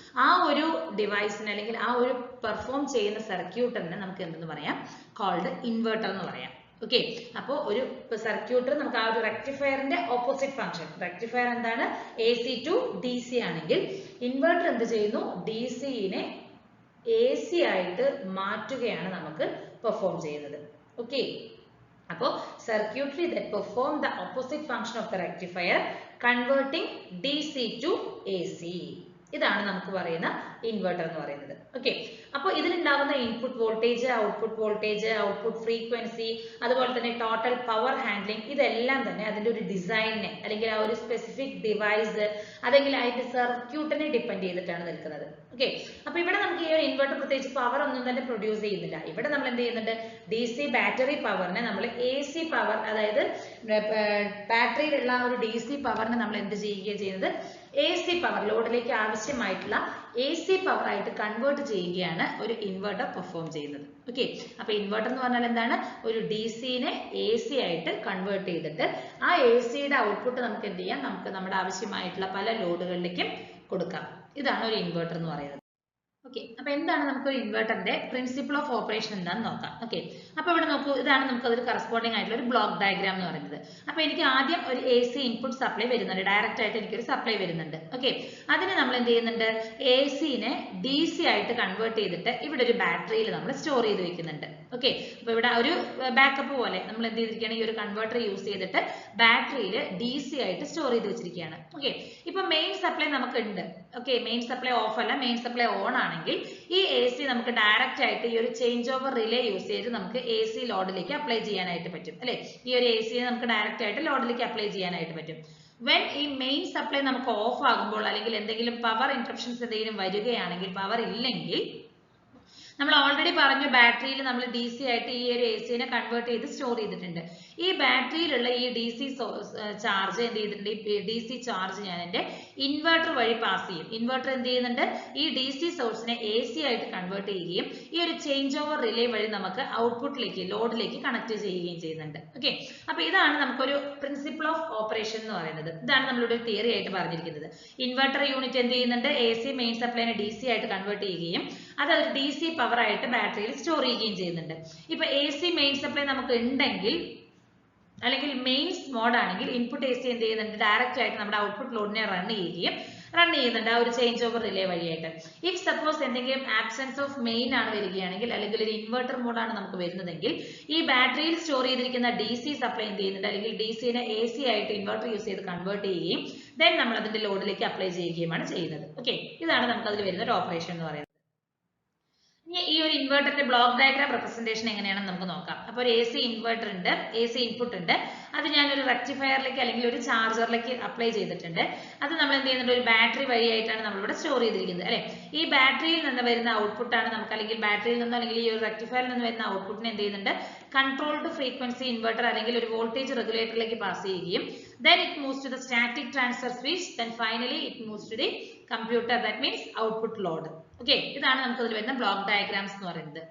ആ ഒരു ഡിവൈസിന് അല്ലെങ്കിൽ ആ ഒരു പെർഫോം ചെയ്യുന്ന സർക്യൂട്ടറിനെ നമുക്ക് എന്തെന്ന് പറയാം? കോൾഡ് ഇൻവെർട്ടർ എന്ന് പറയാം. ഓക്കെ, അപ്പോൾ ഒരു സർക്യൂട്ട് നമുക്ക് ആ ഒരു റെക്ടിഫയറിന്റെ ഓപ്പോസിറ്റ് ഫംഗ്ഷൻ, റെക്ടിഫയർ എന്താണ്? AC to DC ആണെങ്കിൽ ഇൻവെർട്ടർ എന്ത് ചെയ്യുന്നു? DC-നെ AC ആയിട്ട് മാറ്റുകയാണ് നമുക്ക് പെർഫോം ചെയ്യുന്നത്. ഓക്കെ, അപ്പോൾ circuitry that perform the opposite function of the rectifier converting DC to AC, ഇതാണ് നമുക്ക് പറയുന്ന ഇൻവെർട്ടർ എന്ന് പറയുന്നത്. ഓക്കെ, അപ്പോൾ ഇതിലുണ്ടാകുന്ന ഇൻപുട്ട് വോൾട്ടേജ്, ഔട്ട്പുട്ട് ഫ്രീക്വൻസി, അതുപോലെ തന്നെ ടോട്ടൽ പവർ ഹാൻഡ്ലിംഗ്, ഇതെല്ലാം തന്നെ അതിന്റെ ഒരു ഡിസൈനിനെ അല്ലെങ്കിൽ ആ ഒരു സ്പെസിഫിക് ഡിവൈസ് അല്ലെങ്കിൽ അതിന്റെ സർക്യൂട്ടിനെ ഡിപ്പെൻഡ് ചെയ്തിട്ടാണ് നിൽക്കുന്നത്. ഓക്കെ, അപ്പൊ ഇവിടെ നമുക്ക് ഈ ഒരു ഇൻവെർട്ടർ പ്രത്യേകിച്ച് പവർ ഒന്നും തന്നെ പ്രൊഡ്യൂസ് ചെയ്യുന്നില്ല. ഇവിടെ നമ്മൾ എന്ത് ചെയ്യുന്നുണ്ട്? DC ബാറ്ററി പവറിനെ നമ്മൾ AC പവർ, അതായത് ബാറ്ററിയിലുള്ള ഒരു DC പവറിനെ നമ്മൾ എന്ത് ചെയ്യുന്നത്? AC പവർ, ലോഡിലേക്ക് ആവശ്യമായിട്ടുള്ള AC പവർ ആയിട്ട് കൺവേർട്ട് ചെയ്യുകയാണ് ഒരു ഇൻവെർട്ടർ പെർഫോം ചെയ്യുന്നത്. ഓക്കെ, അപ്പൊ ഇൻവെർട്ടർ എന്ന് പറഞ്ഞാൽ എന്താണ്? ഒരു DC-നെ AC ആയിട്ട് കൺവേർട്ട് ചെയ്തിട്ട് ആ AC-യുടെ ഔട്ട്പുട്ട് നമുക്ക് എന്ത് ചെയ്യാം? നമുക്ക് നമ്മുടെ ആവശ്യമായിട്ടുള്ള പല ലോഡുകളിലേക്കും കൊടുക്കാം. ഇതാണ് ഒരു ഇൻവെർട്ടർ എന്ന് പറയുന്നത്. ഓക്കെ, അപ്പൊ എന്താണ് നമുക്ക് ഒരു ഇൻവെർട്ടറിന്റെ പ്രിൻസിപ്പിൾ ഓഫ് ഓപ്പറേഷൻ എന്താണെന്ന് നോക്കാം. ഓക്കെ, അപ്പൊ ഇവിടെ നോക്കൂ, ഇതാണ് നമുക്ക് അതിൽ കറസ്പോണ്ടിങ് ആയിട്ടുള്ള ഒരു ബ്ലോക്ക് ഡയഗ്രാം എന്ന് പറയുന്നത്. അപ്പൊ എനിക്ക് ആദ്യം ഒരു AC ഇൻപുട്ട് സപ്ലൈ വരുന്നുണ്ട്, ഡയറക്റ്റ് ആയിട്ട് എനിക്കൊരു സപ്ലൈ വരുന്നുണ്ട്. ഓക്കെ, അതിനെ നമ്മൾ എന്ത് ചെയ്യുന്നുണ്ട്? AC-നെ DC ആയിട്ട് കൺവേർട്ട് ചെയ്തിട്ട് ഇവിടെ ഒരു ബാറ്ററിയിൽ നമ്മൾ സ്റ്റോർ ചെയ്ത് വെക്കുന്നുണ്ട്. ഓക്കെ, അപ്പൊ ഇവിടെ ഒരു ബാക്കപ്പ് പോലെ നമ്മൾ എന്ത് ചെയ്തിരിക്കുകയാണ്? ഈ ഒരു കൺവേർട്ടർ യൂസ് ചെയ്തിട്ട് ബാറ്ററിയിൽ DC ആയിട്ട് സ്റ്റോർ ചെയ്ത് വെച്ചിരിക്കുകയാണ്. ഓക്കെ, ഇപ്പൊ മെയിൻ സപ്ലൈ നമുക്ക് ഉണ്ട്. ഓക്കെ, മെയിൻ സപ്ലൈ ഓഫ് അല്ല, മെയിൻ സപ്ലൈ ഓൺ ആണെങ്കിൽ ഈ AC നമുക്ക് ഡയറക്റ്റ് ആയിട്ട് ഈ ഒരു ചേഞ്ച് ഓവർ റിലേ യൂസ് ചെയ്ത് നമുക്ക് AC ലോഡിലേക്ക് അപ്ലൈ ചെയ്യാനായിട്ട് പറ്റും അല്ലെ? ഈ ഒരു AC നമുക്ക് ഡയറക്റ്റ് ആയിട്ട് ലോഡിലേക്ക് അപ്ലൈ ചെയ്യാനായിട്ട് പറ്റും. when ഈ മെയിൻ സപ്ലൈ നമുക്ക് ഓഫ് ആകുമ്പോൾ അല്ലെങ്കിൽ എന്തെങ്കിലും പവർ ഇന്ററപ്ഷൻസ് എന്തെങ്കിലും വരികയാണെങ്കിൽ, പവർ ഇല്ലെങ്കിൽ, നമ്മൾ ഓൾറെഡി പറഞ്ഞു ബാറ്ററിയിൽ നമ്മൾ ഡി സി ആയിട്ട് ഈ ഒരു എ സിനെ കൺവേർട്ട് ചെയ്ത് സ്റ്റോർ ചെയ്തിട്ടുണ്ട്. ഈ ബാറ്ററിയിലുള്ള ഈ ഡി സി ചാർജ് എന്ത് ചെയ്തിട്ടുണ്ട്, ഈ ഡി സി ചാർജ് ഞാൻ എൻ്റെ ഇൻവെർട്ടർ വഴി പാസ് ചെയ്യും. ഇൻവെർട്ടർ എന്ത് ചെയ്യുന്നുണ്ട്, ഈ ഡി സി സോഴ്സിനെ എ സി ആയിട്ട് കൺവേർട്ട് ചെയ്യുകയും ഈ ഒരു ചേഞ്ച് ഓവർ റിലേ വഴി നമുക്ക് ഔട്ട്പുട്ടിലേക്ക് ലോഡിലേക്ക് കണക്ട് ചെയ്യുകയും ചെയ്യുന്നുണ്ട്. ഓക്കെ, അപ്പൊ ഇതാണ് നമുക്കൊരു പ്രിൻസിപ്പിൾ ഓഫ് ഓപ്പറേഷൻ എന്ന് പറയുന്നത്. ഇതാണ് നമ്മളിവിടെ ഒരു തിയറി ആയിട്ട് പറഞ്ഞിരിക്കുന്നത്. ഇൻവെർട്ടർ യൂണിറ്റ് എന്ത് ചെയ്യുന്നുണ്ട്, എ സി മെയിൻ സപ്ലൈനെ ഡി സി ആയിട്ട് കൺവേർട്ട് ചെയ്യുകയും അത് ഒരു ഡി സി പവർ ആയിട്ട് ബാറ്ററിയിൽ സ്റ്റോർ ചെയ്യുകയും ചെയ്യുന്നുണ്ട്. ഇപ്പൊ എ സി മെയിൻ സപ്ലൈ നമുക്ക് ഉണ്ടെങ്കിൽ അല്ലെങ്കിൽ മെയിൻസ് മോഡ് ആണെങ്കിൽ ഇൻപുട്ട് എ സി എന്ത് ചെയ്യുന്നുണ്ട്, ഡയറക്റ്റ് ആയിട്ട് നമ്മുടെ ഔട്ട്പുട്ട് ലോഡിനെ റൺ ചെയ്യുന്നുണ്ട് ആ ഒരു ചേഞ്ച് ഓവർ റിലേ വഴിയായിട്ട്. ഇഫ് സപ്പോസ് എന്തെങ്കിലും ആബ്സെൻസ് ഓഫ് മെയിൻ ആണ് വരികയാണെങ്കിൽ അല്ലെങ്കിൽ ഒരു ഇൻവെർട്ടർ മോഡാണ് നമുക്ക് വരുന്നതെങ്കിൽ ഈ ബാറ്ററിയിൽ സ്റ്റോർ ചെയ്തിരിക്കുന്ന ഡി സി സപ്ലൈ എന്ത് ചെയ്യുന്നുണ്ട്, അല്ലെങ്കിൽ ഡി സിനെ എ സി ആയിട്ട് ഇൻവെർട്ടർ യൂസ് ചെയ്ത് കൺവേർട്ട് ചെയ്യുകയും ദെൻ നമ്മൾ അതിന്റെ ലോഡിലേക്ക് അപ്ലൈ ചെയ്യുകയുമാണ് ചെയ്യുന്നത്. ഓക്കെ, ഇതാണ് നമുക്ക് അതിൽ വരുന്ന ഒരു ഓപ്പറേഷൻ എന്ന് പറയുന്നത്. ഈ ഒരു ഇൻവെർട്ടറിന്റെ ബ്ലോക്ക് ഡയഗ്രാം റെപ്രസെന്റേഷൻ എങ്ങനെയാണെന്ന് നമുക്ക് നോക്കാം. അപ്പോൾ ഒരു എ സി ഇൻവെർട്ടർ ഉണ്ട്, എ സി ഇൻപുട്ട് ഉണ്ട്, അത് ഞാനൊരു റെക്ടിഫയറിലേക്ക് അല്ലെങ്കിൽ ഒരു ചാർജറിലേക്ക് അപ്ലൈ ചെയ്തിട്ടുണ്ട്. അത് നമ്മൾ എന്ത് ചെയ്യുന്നുണ്ട്, ഒരു ബാറ്ററി വഴിയായിട്ടാണ് നമ്മളിവിടെ സ്റ്റോർ ചെയ്തിരിക്കുന്നത് അല്ലെ. ഈ ബാറ്ററിയിൽ നിന്ന് വരുന്ന ഔട്ട്പുട്ടാണ് നമുക്ക്, അല്ലെങ്കിൽ ബാറ്ററിയിൽ നിന്നോ അല്ലെങ്കിൽ ഈ ഒരു റെക്ടിഫയറിൽ നിന്ന് വരുന്ന ഔട്ട്പുട്ടിനെ എന്ത് ചെയ്യുന്നുണ്ട്, കൺട്രോൾഡ് ഫ്രീക്വൻസി ഇൻവെർട്ടർ അല്ലെങ്കിൽ ഒരു വോൾട്ടേജ് റെഗുലേറ്ററിലേക്ക് പാസ് ചെയ്യുകയും then it moves to the static transfer switch, then finally it moves to the computer, that means output load. Okay, ഇതാണ് നമുക്ക് ഇതിൽ വരുന്ന ബ്ലോക്ക് ഡയഗ്രാംസ് എന്ന് പറയുന്നത്.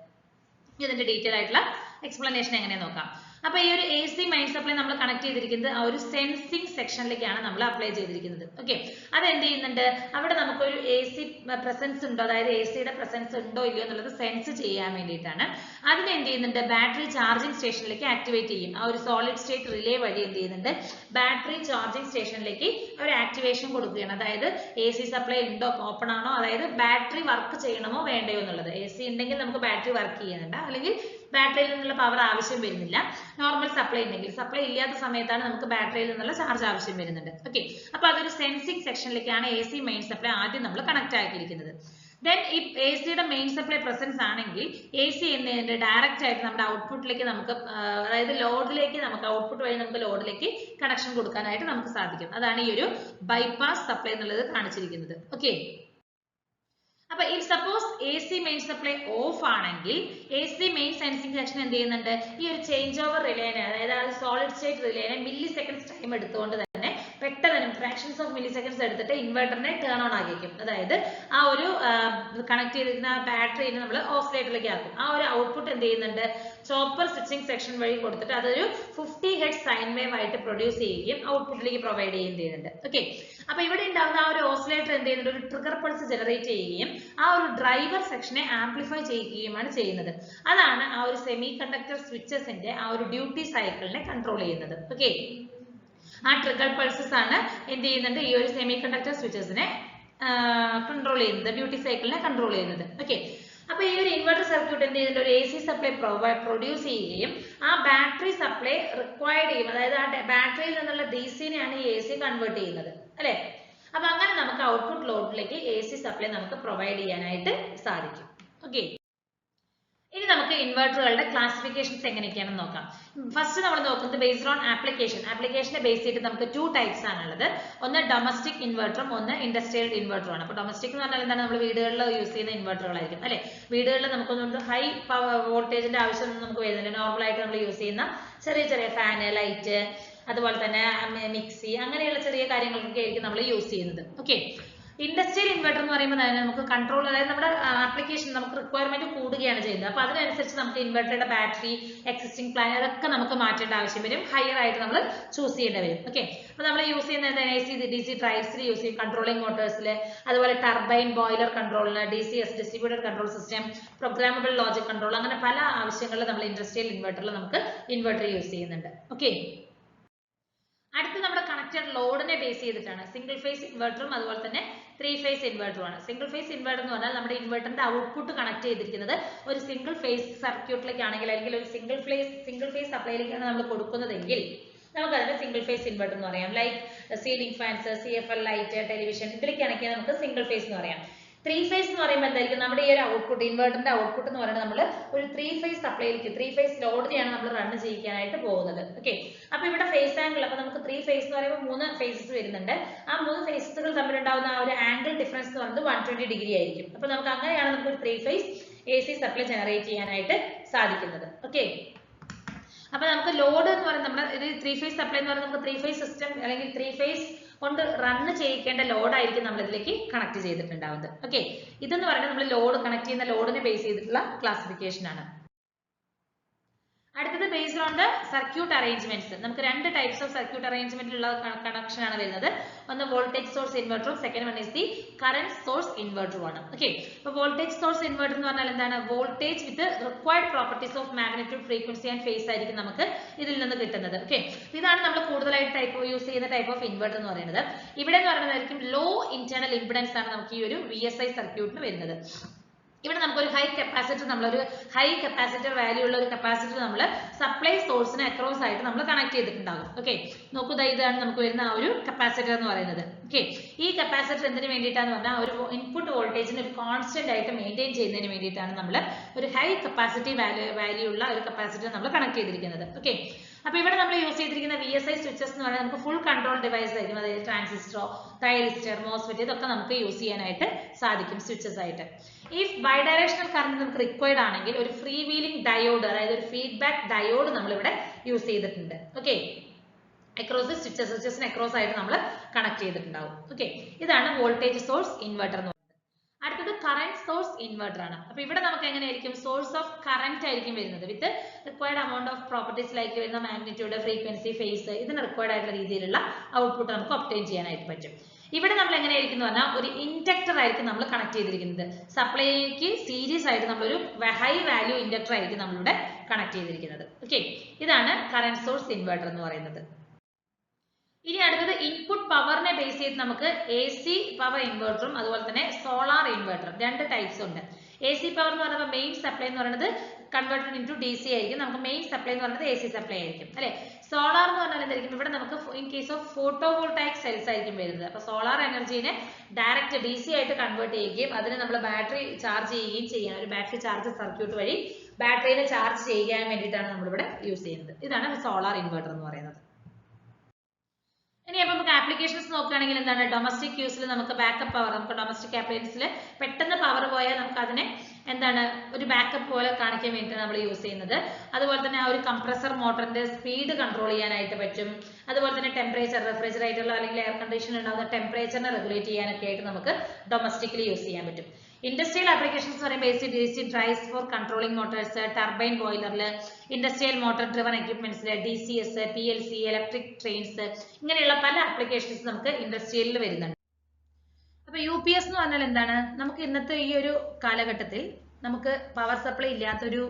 ഇതിന്റെ ഡീറ്റെയിൽ ആയിട്ടുള്ള എക്സ്പ്ലനേഷൻ എങ്ങനെ നോക്കാം. അപ്പൊ ഈ ഒരു എ സി മെയിൻ സപ്ലൈ നമ്മൾ കണക്ട് ചെയ്തിരിക്കുന്നത് ആ ഒരു സെൻസിങ് സെക്ഷനിലേക്കാണ് നമ്മൾ അപ്ലൈ ചെയ്തിരിക്കുന്നത്. ഓക്കെ, അത് എന്ത് ചെയ്യുന്നുണ്ട്, അവിടെ നമുക്കൊരു എ സി പ്രസൻസ് ഉണ്ടോ, അതായത് എ സിയുടെ പ്രസൻസ് ഉണ്ടോ ഇല്ലയോ എന്നുള്ളത് സെൻസ് ചെയ്യാൻ വേണ്ടിയിട്ടാണ്. അതിന് എന്ത് ചെയ്യുന്നുണ്ട്, ബാറ്ററി ചാർജിങ് സ്റ്റേഷനിലേക്ക് ആക്ടിവേറ്റ് ചെയ്യും. ആ ഒരു സോളിഡ് സ്റ്റേറ്റ് റിലേ വഴി എന്ത് ചെയ്യുന്നുണ്ട്, ബാറ്ററി ചാർജിങ് സ്റ്റേഷനിലേക്ക് ഒരു ആക്ടിവേഷൻ കൊടുക്കുകയാണ്. അതായത് എ സി സപ്ലൈ ഉണ്ടോ, ഓപ്പൺ ആണോ, അതായത് ബാറ്ററി വർക്ക് ചെയ്യണമോ വേണ്ടയോ എന്നുള്ളത്. എ സി ഉണ്ടെങ്കിൽ നമുക്ക് ബാറ്ററി വർക്ക് ചെയ്യുന്നുണ്ട്, അല്ലെങ്കിൽ ബാറ്ററിയിൽ നിന്നുള്ള പവർ ആവശ്യം വരുന്നില്ല. നോർമൽ സപ്ലൈ ഉണ്ടെങ്കിൽ, സപ്ലൈ ഇല്ലാത്ത സമയത്താണ് നമുക്ക് ബാറ്ററിയിൽ നിന്നുള്ള ചാർജ് ആവശ്യം വരുന്നുണ്ട്. ഓക്കെ, അപ്പൊ അതൊരു സെൻസിങ് സെക്ഷനിലേക്കാണ് എ സി മെയിൻ സപ്ലൈ ആദ്യം നമ്മൾ കണക്ട് ആക്കിയിരിക്കുന്നത്. ദെൻ ഈ എ സിയുടെ മെയിൻ സപ്ലൈ പ്രസൻസ് ആണെങ്കിൽ എ സി എന്നതിന്റെ ഡയറക്റ്റ് ആയിട്ട് നമ്മുടെ ഔട്ട്പുട്ടിലേക്ക് നമുക്ക്, അതായത് ലോഡിലേക്ക് നമുക്ക് ഔട്ട്പുട്ട് വഴി നമുക്ക് ലോഡിലേക്ക് കണക്ഷൻ കൊടുക്കാനായിട്ട് നമുക്ക് സാധിക്കും. അതാണ് ഈ ഒരു ബൈപാസ് സപ്ലൈ എന്നുള്ളത് കാണിച്ചിരിക്കുന്നത്. ഓക്കെ, അപ്പൊ if suppose A C main supply off ആണെങ്കിൽ A C main sensing section എന്ത് ചെയ്യുന്നുണ്ട്, ഈ ഒരു ചേഞ്ച് ഓവർ റിലേനെ, അതായത് ആ സോളിഡ് സ്റ്റേറ്റ് റിലേനെ മില്ലി സെക്കൻഡ്സ് ടൈം എടുത്തുകൊണ്ട് തന്നെ പെട്ടെന്ന് ഫ്രാക്ഷൻസ് ഓഫ് മില്ലി സെക്കൻഡ്സ് എടുത്തിട്ട് ഇൻവെർട്ടറിനെ ടേൺ ഓൺ ആക്കിക്കും. അതായത് ആ ഒരു കണക്ട് ചെയ്തിരിക്കുന്ന ബാറ്ററിനെ നമ്മൾ ഓസിലേറ്ററിലേക്ക് ആക്കും. ആ ഒരു ഔട്ട്പുട്ട് എന്ത് ചെയ്യുന്നുണ്ട്, ചോപ്പർ സ്വിച്ചിങ് സെക്ഷൻ വഴി കൊടുത്തിട്ട് അതൊരു 50 ഹെർട്സ് സൈൻ വേവ് ആയിട്ട് പ്രൊഡ്യൂസ് ചെയ്യുകയും ഔട്ട്പുട്ടിലേക്ക് പ്രൊവൈഡ് ചെയ്യുകയും ചെയ്യുന്നുണ്ട്. ഓക്കെ, അപ്പൊ ഇവിടെ ഉണ്ടാകുന്ന ആ ഒരു ഓസിലേറ്റർ എന്ത് ചെയ്യുന്നുണ്ട്, ഒരു ട്രിഗർ പൾസ് ജനറേറ്റ് ചെയ്യുകയും ആ ഒരു ഡ്രൈവർ സെക്ഷനെ ആംപ്ലിഫൈ ചെയ്യുകയുമാണ് ചെയ്യുന്നത്. അതാണ് ആ ഒരു സെമി കണ്ടക്ടർ സ്വിച്ചസിന്റെ ആ ഒരു ഡ്യൂട്ടി സൈക്കിളിനെ കൺട്രോൾ ചെയ്യുന്നത്. ഓക്കെ, ആ ട്രിഗർ പൾസസ് ആണ് എന്ത് ചെയ്യുന്നുണ്ട്, ഈ ഒരു സെമി കണ്ടക്ടർ സ്വിച്ചസിനെ കൺട്രോൾ ചെയ്യുന്നത്, ഡ്യൂട്ടി സൈക്കിളിനെ കൺട്രോൾ ചെയ്യുന്നത്. ഓക്കെ, അപ്പൊ ഈ ഒരു ഇൻവെർട്ടർ സർക്യൂട്ട് എന്ത് ചെയ്യുന്നുണ്ട്, ഒരു എ സി സപ്ലൈ പ്രൊഡ്യൂസ് ചെയ്യുകയും ആ ബാറ്ററി സപ്ലൈ റിക്വയർഡ് ചെയ്യും. അതായത് ആ ബാറ്ററിയിൽ നിന്നുള്ള ഡി സിനെയാണ് ഈ എ സി കൺവേർട്ട് ചെയ്യുന്നത് അല്ലെ. അപ്പൊ അങ്ങനെ നമുക്ക് ഔട്ട്പുട്ട് ലോഡിലേക്ക് എ സി സപ്ലൈ നമുക്ക് പ്രൊവൈഡ് ചെയ്യാനായിട്ട് സാധിക്കും. ഓക്കെ, ഇനി നമുക്ക് ഇൻവെർട്ടറുകളുടെ ക്ലാസിഫിക്കേഷൻസ് എങ്ങനെയൊക്കെയാണെന്ന് നോക്കാം. ഫസ്റ്റ് നമ്മൾ നോക്കുന്നത് ബേസ്ഡ് ഓൺ ആപ്ലിക്കേഷനെ ബേസ് ചെയ്തിട്ട് നമുക്ക് 2 ടൈപ്സ് ആണുള്ളത്. ഒന്ന് ഡൊമസ്റ്റിക് ഇൻവെർട്ടറും ഒന്ന് ഇൻഡസ്ട്രിയൽ ഇൻവെർട്ടറും ആണ്. അപ്പോൾ ഡൊമസ്റ്റിക് എന്ന് പറഞ്ഞാൽ എന്താണ്, നമ്മൾ വീടുകളിൽ യൂസ് ചെയ്യുന്ന ഇൻവെർട്ടറുകളായിരിക്കും അല്ലെ. വീടുകളിൽ നമുക്കൊന്നും ഹൈ വോൾട്ടേജിന്റെ ആവശ്യമൊന്നും നമുക്ക് വരുന്നില്ല. നോർമൽ ആയിട്ട് നമ്മൾ യൂസ് ചെയ്യുന്ന ചെറിയ ചെറിയ ഫാന്, ലൈറ്റ്, അതുപോലെ തന്നെ മിക്സി, അങ്ങനെയുള്ള ചെറിയ കാര്യങ്ങളൊക്കെ ആയിരിക്കും നമ്മൾ യൂസ് ചെയ്യുന്നത്. ഓക്കെ, ഇൻഡസ്ട്രിയൽ ഇൻവെർട്ടർ എന്ന് പറയുമ്പോൾ നമുക്ക് കൺട്രോൾ, അതായത് നമ്മുടെ ആപ്ലിക്കേഷൻ നമുക്ക് റിക്വയർമെന്റ് കൂടുകയാണ് ചെയ്യുന്നത്. അപ്പൊ അതിനനുസരിച്ച് നമുക്ക് ഇൻവെർട്ടറുടെ ബാറ്ററി, എക്സിസ്റ്റിംഗ് പ്ലാൻ, അതൊക്കെ നമുക്ക് മാറ്റേണ്ട ആവശ്യം വരും. ഹയർ ആയിട്ട് നമ്മൾ ചൂസ് ചെയ്യേണ്ടി വരും. ഓക്കെ, അപ്പൊ നമ്മൾ യൂസ് ചെയ്യുന്നത് AC DC ഡ്രൈവ്സിൽ യൂസ് ചെയ്യും, കൺട്രോളിംഗ് മോട്ടോഴ്സിൽ, അതുപോലെ ടർബൈൻ, ബോയിലർ കൺട്രോളിന്, DCS distributed control system, programmable logic control, അങ്ങനെ പല ആവശ്യങ്ങളിൽ നമ്മൾ ഇൻഡസ്ട്രിയൽ ഇൻവെർട്ടറിൽ നമുക്ക് ഇൻവെർട്ടർ യൂസ് ചെയ്യുന്നുണ്ട്. ഓക്കെ, അടുത്ത് നമ്മുടെ കണക്റ്റഡ് ലോഡിനെ ബേസ് ചെയ്തിട്ടാണ് സിംഗിൾ ഫേസ് ഇൻവെർട്ടറും അതുപോലെ തന്നെ 3 ഫേസ് ഇൻവെർട്ടറും ആണ്. സിംഗിൾ ഫേസ് ഇൻവെർട്ടർ എന്ന് പറഞ്ഞാൽ നമ്മുടെ ഇൻവെർട്ടറിന്റെ ഔട്ട്പുട്ട് കണക്ട് ചെയ്തിരിക്കുന്നത് ഒരു സിംഗിൾ ഫേസ് സർക്യൂട്ടിലേക്കാണെങ്കിൽ, അല്ലെങ്കിൽ ഒരു സിംഗിൾ ഫേസ് സപ്ലൈയിലേക്കാണ് നമ്മൾ കൊടുക്കുന്നതെങ്കിൽ നമുക്ക് അതിന്റെ സിംഗിൾ ഫേസ് ഇൻവെർട്ടർ എന്ന് പറയാം. Like ceiling fans, CFL light, television, ഇതിലേക്കാണെങ്കിൽ നമുക്ക് സിംഗിൾ ഫേസ് എന്ന് പറയാം. ത്രീ ഫേസ് എന്ന് പറയുമ്പോൾ എന്തായിരിക്കും നമ്മുടെ ഈ ഒരു ഔട്ട്പുട്ട് ഇൻവെർട്ടറിന്റെ ഔട്ട്പുട്ട് എന്ന് പറയുന്നത് നമ്മൾ ഒരു ത്രീ ഫേസ് സപ്ലൈയിലേക്ക് ത്രീ ഫേസ് ലോഡിനെയാണ് നമ്മൾ റൺ ചെയ്യിക്കാനായിട്ട് പോകുന്നത്. ഓക്കെ, അപ്പൊ ഇവിടെ ഫേസ് ആംഗിൾ, അപ്പൊ നമുക്ക് ത്രീ ഫേസ് എന്ന് പറയുമ്പോൾ 3 ഫേസസ് വരുന്നുണ്ട്. ആ 3 ഫേസസുകൾ തമ്മിലുണ്ടാവുന്ന ആ ഒരു ആംഗിൾ ഡിഫറൻസ് എന്ന് പറയുന്നത് 120 ഡിഗ്രി ആയിരിക്കും. അപ്പൊ നമുക്ക് അങ്ങനെയാണ് നമുക്ക് ഒരു three phase AC supply generate ചെയ്യാനായിട്ട് സാധിക്കുന്നത്. ഓക്കെ, അപ്പൊ നമുക്ക് ലോഡ് എന്ന് പറയുന്നത് നമ്മുടെ ഇത് ത്രീ ഫേസ് സപ്ലൈ എന്ന് പറയുന്നത് നമുക്ക് ത്രീ ഫേസ് സിസ്റ്റം അല്ലെങ്കിൽ ത്രീ ഫേസ് കൊണ്ട് റൺ ചെയ്യിക്കേണ്ട ലോഡ് ആയിരിക്കും നമ്മൾ ഇതിലേക്ക് കണക്ട് ചെയ്തിട്ടുണ്ടാവുന്നത്. ഓക്കെ, ഇതെന്ന് പറയുന്നത് നമ്മൾ ലോഡ് കണക്ട് ചെയ്യുന്ന ലോഡിനെ ബേസ് ചെയ്തിട്ടുള്ള ക്ലാസിഫിക്കേഷൻ ആണ്. അടുത്തത് based on the circuit arrangements. നമുക്ക് 2 ടൈപ്സ് ഓഫ് സർക്യൂട്ട് അറേഞ്ച്മെന്റിലുള്ള കണക്ഷൻ ആണ് വരുന്നത്. ഒന്ന് വോൾട്ടേജ് സോഴ്സ് ഇൻവെർട്ടറും second one is the current source ഇൻവെർട്ടറും ആണ്. ഓക്കെ, അപ്പോൾ വോൾട്ടേജ് സോഴ്സ് ഇൻവെർട്ടർ എന്ന് പറഞ്ഞാൽ എന്താണ്? Voltage with required properties of magnitude, frequency and phase ആയിരിക്കും നമുക്ക് ഇതിൽ നിന്ന് കിട്ടുന്നത്. ഓക്കെ, ഇതാണ് നമ്മൾ കൂടുതലായിട്ട് യൂസ് ചെയ്യുന്ന ടൈപ്പ് ഓഫ് ഇൻവെർട്ടർ എന്ന് പറയുന്നത്. ഇവിടെ എന്ന് പറയുന്നതായിരിക്കും ലോ ഇന്റേണൽ ഇംപിഡൻസ് ആണ് നമുക്ക് ഈ ഒരു VSI സർക്യൂട്ടിന് വരുന്നത്. ഇവിടെ നമുക്കൊരു ഹൈ കപ്പാസിറ്റർ വാല്യൂ ഉള്ള ഒരു കപ്പാസിറ്റർ നമ്മൾ സപ്ലൈ സോഴ്സിന് അക്രോസ് ആയിട്ട് നമ്മൾ കണക്ട് ചെയ്തിട്ടുണ്ടാകും. ഓക്കെ, നോക്കൂ, ഇതാണ് നമുക്ക് വരുന്ന ആ ഒരു കപ്പാസിറ്റർ എന്ന് പറയുന്നത്. ഓക്കെ, ഈ കപ്പാസിറ്റർ എന്തിനു വേണ്ടിയിട്ടാന്ന് പറഞ്ഞാൽ ഒരു ഇൻപുട്ട് വോൾട്ടേജിന് ഒരു കോൺസ്റ്റന്റ് ആയിട്ട് മെയിൻറ്റെയിൻ ചെയ്യുന്നതിന് വേണ്ടിയിട്ടാണ് നമ്മൾ ഒരു ഹൈ കപ്പാസിറ്റി വാല്യൂ ഉള്ള ഒരു കപ്പാസിറ്റർ നമ്മൾ കണക്ട് ചെയ്തിരിക്കുന്നത്. ഓക്കെ, അപ്പൊ ഇവിടെ നമ്മൾ യൂസ് ചെയ്തിരിക്കുന്ന VSI സ്വിച്ചസ് എന്ന് പറയുന്നത് നമുക്ക് ഫുൾ കൺട്രോൾ ഡിവൈസ് ആയിരിക്കും. അതായത് ട്രാൻസിസ്റ്ററോ തൈറിസ്റ്റർ മോസ്ഫെറ്റ് ഇതൊക്കെ നമുക്ക് യൂസ് ചെയ്യാനായിട്ട് സാധിക്കും സ്വിച്ചസ് ആയിട്ട്. ഇഫ് ബൈഡയറക്ഷണൽ കറന്റ് നമുക്ക് റിക്വയർഡ് ആണെങ്കിൽ ഒരു ഫ്രീ വീലിംഗ് ഡയോഡ്, അതായത് ഒരു ഫീഡ്ബാക്ക് ഡയോഡ് നമ്മൾ ഇവിടെ യൂസ് ചെയ്തിട്ടുണ്ട്. ഓക്കെ, അക്രോസ് സ്വിച്ചസിന് അക്രോസ് ആയിട്ട് നമ്മൾ കണക്ട് ചെയ്തിട്ടുണ്ടാവും. ഓക്കെ, ഇതാണ് വോൾട്ടേജ് സോഴ്സ് ഇൻവെർട്ടർ എന്ന് പറയുന്നത്. അടുത്തത് കറന്റ് സോഴ്സ് ഇൻവെർട്ടർ ആണ്. അപ്പൊ ഇവിടെ നമുക്ക് എങ്ങനെയായിരിക്കും? സോഴ്സ് ഓഫ് കറന്റ് ആയിരിക്കും വരുന്നത് with required amount of properties like വരുന്ന മാഗ്നിറ്റ്യൂഡ്, ഫ്രീക്വൻസി, ഫേസ്, ഇതിന് റിക്വയർഡ് ആയിട്ടുള്ള രീതിയിലുള്ള ഔട്ട്പുട്ട് നമുക്ക് ഒബ്റ്റെയിൻ ചെയ്യാനായിട്ട് പറ്റും. ഇവിടെ നമ്മൾ എങ്ങനെയായിരിക്കും എന്ന് പറഞ്ഞാൽ ഒരു ഇൻഡക്ടർ ആയിരിക്കും നമ്മൾ കണക്ട് ചെയ്തിരിക്കുന്നത്. സപ്ലൈക്ക് സീരീസ് ആയിട്ട് നമ്മളൊരു ഹൈ വാല്യൂ ഇൻഡക്ടർ ആയിരിക്കും നമ്മളിവിടെ കണക്ട് ചെയ്തിരിക്കുന്നത്. ഓക്കെ, ഇതാണ് കറന്റ് സോഴ്സ് ഇൻവെർട്ടർ എന്ന് പറയുന്നത്. ഇനി അടുത്തത് ഇൻപുട്ട് പവറിനെ ബേസ് ചെയ്ത് നമുക്ക് AC പവർ ഇൻവെർട്ടറും അതുപോലെ തന്നെ സോളാർ ഇൻവെർട്ടറും 2 ടൈപ്സ് ഉണ്ട്. AC പവർ എന്ന് പറയുന്നത് മെയിൻ സപ്ലൈ എന്ന് പറയുന്നത് കൺവേർട്ടഡ് ഇൻടു DC ആയിരിക്കും. നമുക്ക് മെയിൻ സപ്ലൈ എന്ന് പറയുന്നത് AC സപ്ലൈ ആയിരിക്കും അല്ലെ. സോളാർ എന്ന് പറഞ്ഞാൽ എന്തായിരിക്കും? ഇവിടെ നമുക്ക് in case of photovoltaic cells ആയിരിക്കും വരുന്നത്. അപ്പൊ സോളാർ എനർജീനെ ഡയറക്റ്റ് DC ആയിട്ട് കൺവേർട്ട് ചെയ്യുകയും അതിന് നമ്മൾ ബാറ്ററി ചാർജ് ചെയ്യുകയും ചെയ്യാം. ഒരു ബാറ്ററി ചാർജ് സർക്യൂട്ട് വഴി ബാറ്ററിനെ ചാർജ് ചെയ്യാൻ വേണ്ടിയിട്ടാണ് നമ്മളിവിടെ യൂസ് ചെയ്യുന്നത്. ഇതാണ് സോളാർ ഇൻവെർട്ടർ എന്ന് പറയുന്നത്. ഇനി അപ്പോൾ നമുക്ക് ആപ്ലിക്കേഷൻസ് നോക്കുകയാണെങ്കിൽ എന്താണ്? ഡൊമസ്റ്റിക് യൂസിൽ നമുക്ക് ബാക്കപ്പ് പവർ, നമുക്ക് ഡൊമസ്റ്റിക് അപ്ലയൻസിൽ പെട്ടെന്ന് പവർ പോയാൽ നമുക്ക് അതിനെ എന്താണ് ഒരു ബാക്കപ്പ് പോലെ കാണിക്കാൻ വേണ്ടിയിട്ടാണ് നമ്മൾ യൂസ് ചെയ്യുന്നത്. അതുപോലെ തന്നെ ആ ഒരു കംപ്രസർ മോട്ടറിന്റെ സ്പീഡ് കൺട്രോൾ ചെയ്യാനായിട്ട് പറ്റും. അതുപോലെ തന്നെ ടെമ്പറേച്ചർ, റെഫ്രിജറേറ്ററിലോ അല്ലെങ്കിൽ എയർ കണ്ടീഷനിൽ ഉണ്ടാകുന്ന ടെമ്പറേച്ചറിനെ റെഗുലേറ്റ് ചെയ്യാനൊക്കെ ആയിട്ട് നമുക്ക് ഡൊമസ്റ്റിക്കലി യൂസ് ചെയ്യാൻ പറ്റും. ഇൻഡസ്ട്രിയൽ ആപ്ലിക്കേഷൻസ് പറയുമ്പോൾ AC drives for controlling motors, turbine ബോയിലറിൽ, ഇൻഡസ്ട്രിയൽ മോട്ടോർ ഡ്രിവൺ എക്യുപ്മെന്റ്സിൽ, DCS, PLC, ഇലക്ട്രിക് ട്രെയിൻസ്, ഇങ്ങനെയുള്ള പല ആപ്ലിക്കേഷൻസ് നമുക്ക് ഇൻഡസ്ട്രിയലിൽ വരുന്നുണ്ട്. അപ്പൊ UPS എന്ന് പറഞ്ഞാൽ എന്താണ്? നമുക്ക് ഇന്നത്തെ ഈ ഒരു കാലഘട്ടത്തിൽ നമുക്ക് പവർ സപ്ലൈ ഇല്ലാത്തൊരു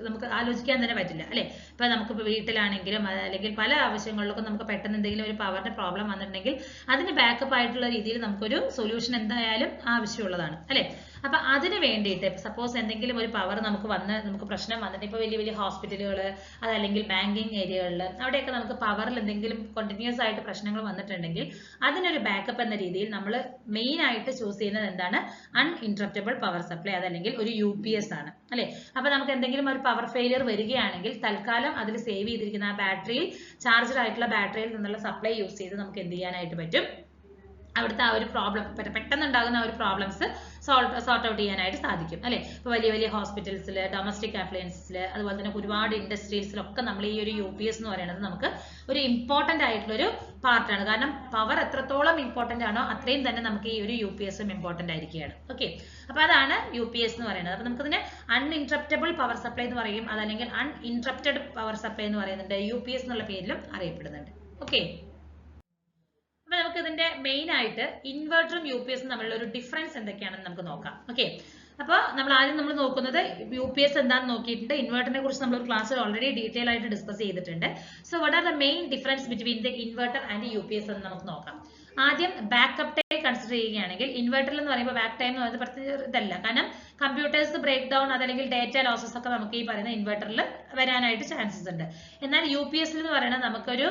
നമുക്ക് ആലോചിക്കാൻ തന്നെ പറ്റില്ല അല്ലെ. ഇപ്പൊ നമുക്കിപ്പോ വീട്ടിലാണെങ്കിലും അല്ലെങ്കിൽ പല ആവശ്യങ്ങളിലൊക്കെ നമുക്ക് പെട്ടെന്ന് എന്തെങ്കിലും ഒരു പവറിന്റെ പ്രോബ്ലം വന്നിട്ടുണ്ടെങ്കിൽ അതിന് ബാക്കപ്പ് ആയിട്ടുള്ള രീതിയിൽ നമുക്കൊരു സൊല്യൂഷൻ എന്തായാലും ആവശ്യമുള്ളതാണ് അല്ലെ. അപ്പൊ അതിന് വേണ്ടിയിട്ട് സപ്പോസ് എന്തെങ്കിലും ഒരു പവർ നമുക്ക് പ്രശ്നം വന്നിട്ട് ഇപ്പൊ വലിയ വലിയ ഹോസ്പിറ്റലുകൾ അതല്ലെങ്കിൽ ബാങ്കിങ് ഏരിയകളിൽ അവിടെയൊക്കെ നമുക്ക് പവറിൽ എന്തെങ്കിലും കണ്ടിന്യൂസ് ആയിട്ട് പ്രശ്നങ്ങൾ വന്നിട്ടുണ്ടെങ്കിൽ അതിനൊരു ബാക്കപ്പ് എന്ന രീതിയിൽ നമ്മൾ മെയിൻ ആയിട്ട് ചൂസ് ചെയ്യുന്നത് എന്താണ്? അൺഇൻറ്ററപ്റ്റബിൾ പവർ സപ്ലൈ, അതല്ലെങ്കിൽ ഒരു UPS ആണ് അല്ലെ. അപ്പൊ നമുക്ക് എന്തെങ്കിലും ഒരു പവർ ഫെയിലിയർ വരികയാണെങ്കിൽ തൽക്കാലം അതിൽ സേവ് ചെയ്തിരിക്കുന്ന ആ ബാറ്ററിയിൽ ചാർജഡ് ആയിട്ടുള്ള ബാറ്ററിയിൽ നിന്നുള്ള സപ്ലൈ യൂസ് ചെയ്ത് നമുക്ക് എന്ത് ചെയ്യാനായിട്ട് പറ്റും? അവിടുത്തെ ആ ഒരു പ്രോബ്ലം പെട്ടെന്ന് ഉണ്ടാകുന്ന ആ ഒരു പ്രോബ്ലംസ് സോർട്ട് ഔട്ട് ചെയ്യാനായിട്ട് സാധിക്കും അല്ലെ. ഇപ്പൊ വലിയ വലിയ ഹോസ്പിറ്റൽസിൽ, ഡൊമസ്റ്റിക് അപ്ലയൻസിൽ, അതുപോലെ തന്നെ ഒരുപാട് ഇൻഡസ്ട്രീസിലൊക്കെ നമ്മൾ ഈ ഒരു UPS എന്ന് പറയുന്നത് നമുക്ക് ഒരു ഇമ്പോർട്ടന്റ് ആയിട്ടുള്ള ഒരു പാർട്ടാണ്. കാരണം പവർ എത്രത്തോളം ഇമ്പോർട്ടന്റ് ആണോ അത്രയും തന്നെ നമുക്ക് ഈ ഒരു UPSഉം ഇമ്പോർട്ടന്റ് ആയിരിക്കുകയാണ്. ഓക്കെ, അപ്പൊ അതാണ് UPS എന്ന് പറയുന്നത്. അപ്പൊ നമുക്കിതിന് അൺഇൻറ്ററപ്റ്റബിൾ പവർ സപ്ലൈ എന്ന് പറയും, അതല്ലെങ്കിൽ അൺഇൻറ്ററപ്റ്റഡ് പവർ സപ്ലൈ എന്ന് പറയുന്നുണ്ട്. UPS എന്നുള്ള പേരിലും അറിയപ്പെടുന്നുണ്ട്. ഓക്കെ, അപ്പൊ നമുക്ക് ഇതിന്റെ മെയിൻ ആയിട്ട് ഇൻവെർട്ടറും UPSഉം തമ്മിലുള്ള ഒരു ഡിഫറൻസ് എന്തൊക്കെയാണെന്ന് നമുക്ക് നോക്കാം. ഓക്കെ, അപ്പോൾ നമ്മൾ ആദ്യം നോക്കുന്നത് UPS എന്താണെന്ന് നോക്കിയിട്ടുണ്ട്. ഇൻവെർട്ടറിനെ കുറിച്ച് നമ്മൾ ഒരു ക്ലാസ്സിൽ ഓൾറെഡി ഡീറ്റെയിൽ ആയിട്ട് ഡിസ്കസ് ചെയ്തിട്ടുണ്ട്. So what are the main difference between the inverter and UPS എന്ന് നമുക്ക് നോക്കാം. ആദ്യം ബാക്കപ്പ് ടൈപ്പ് കൺസിഡർ ചെയ്യുകയാണെങ്കിൽ ഇൻവെർട്ടറിൽ എന്ന് പറയുമ്പോൾ ബാക്ക് ടൈം എന്ന് പറയുന്നത് പ്രത്യേക ഇതല്ല. കാരണം കമ്പ്യൂട്ടേഴ്സ് ബ്രേക്ക് ഡൗൺ അതല്ലെങ്കിൽ ഡേറ്റ ലോസസ് ഒക്കെ നമുക്ക് ഈ പറയുന്ന ഇൻവെർട്ടറിൽ വരാനായിട്ട് ചാൻസസ് ഉണ്ട്. എന്നാൽ UPS എന്ന് പറയുന്നത് നമുക്കൊരു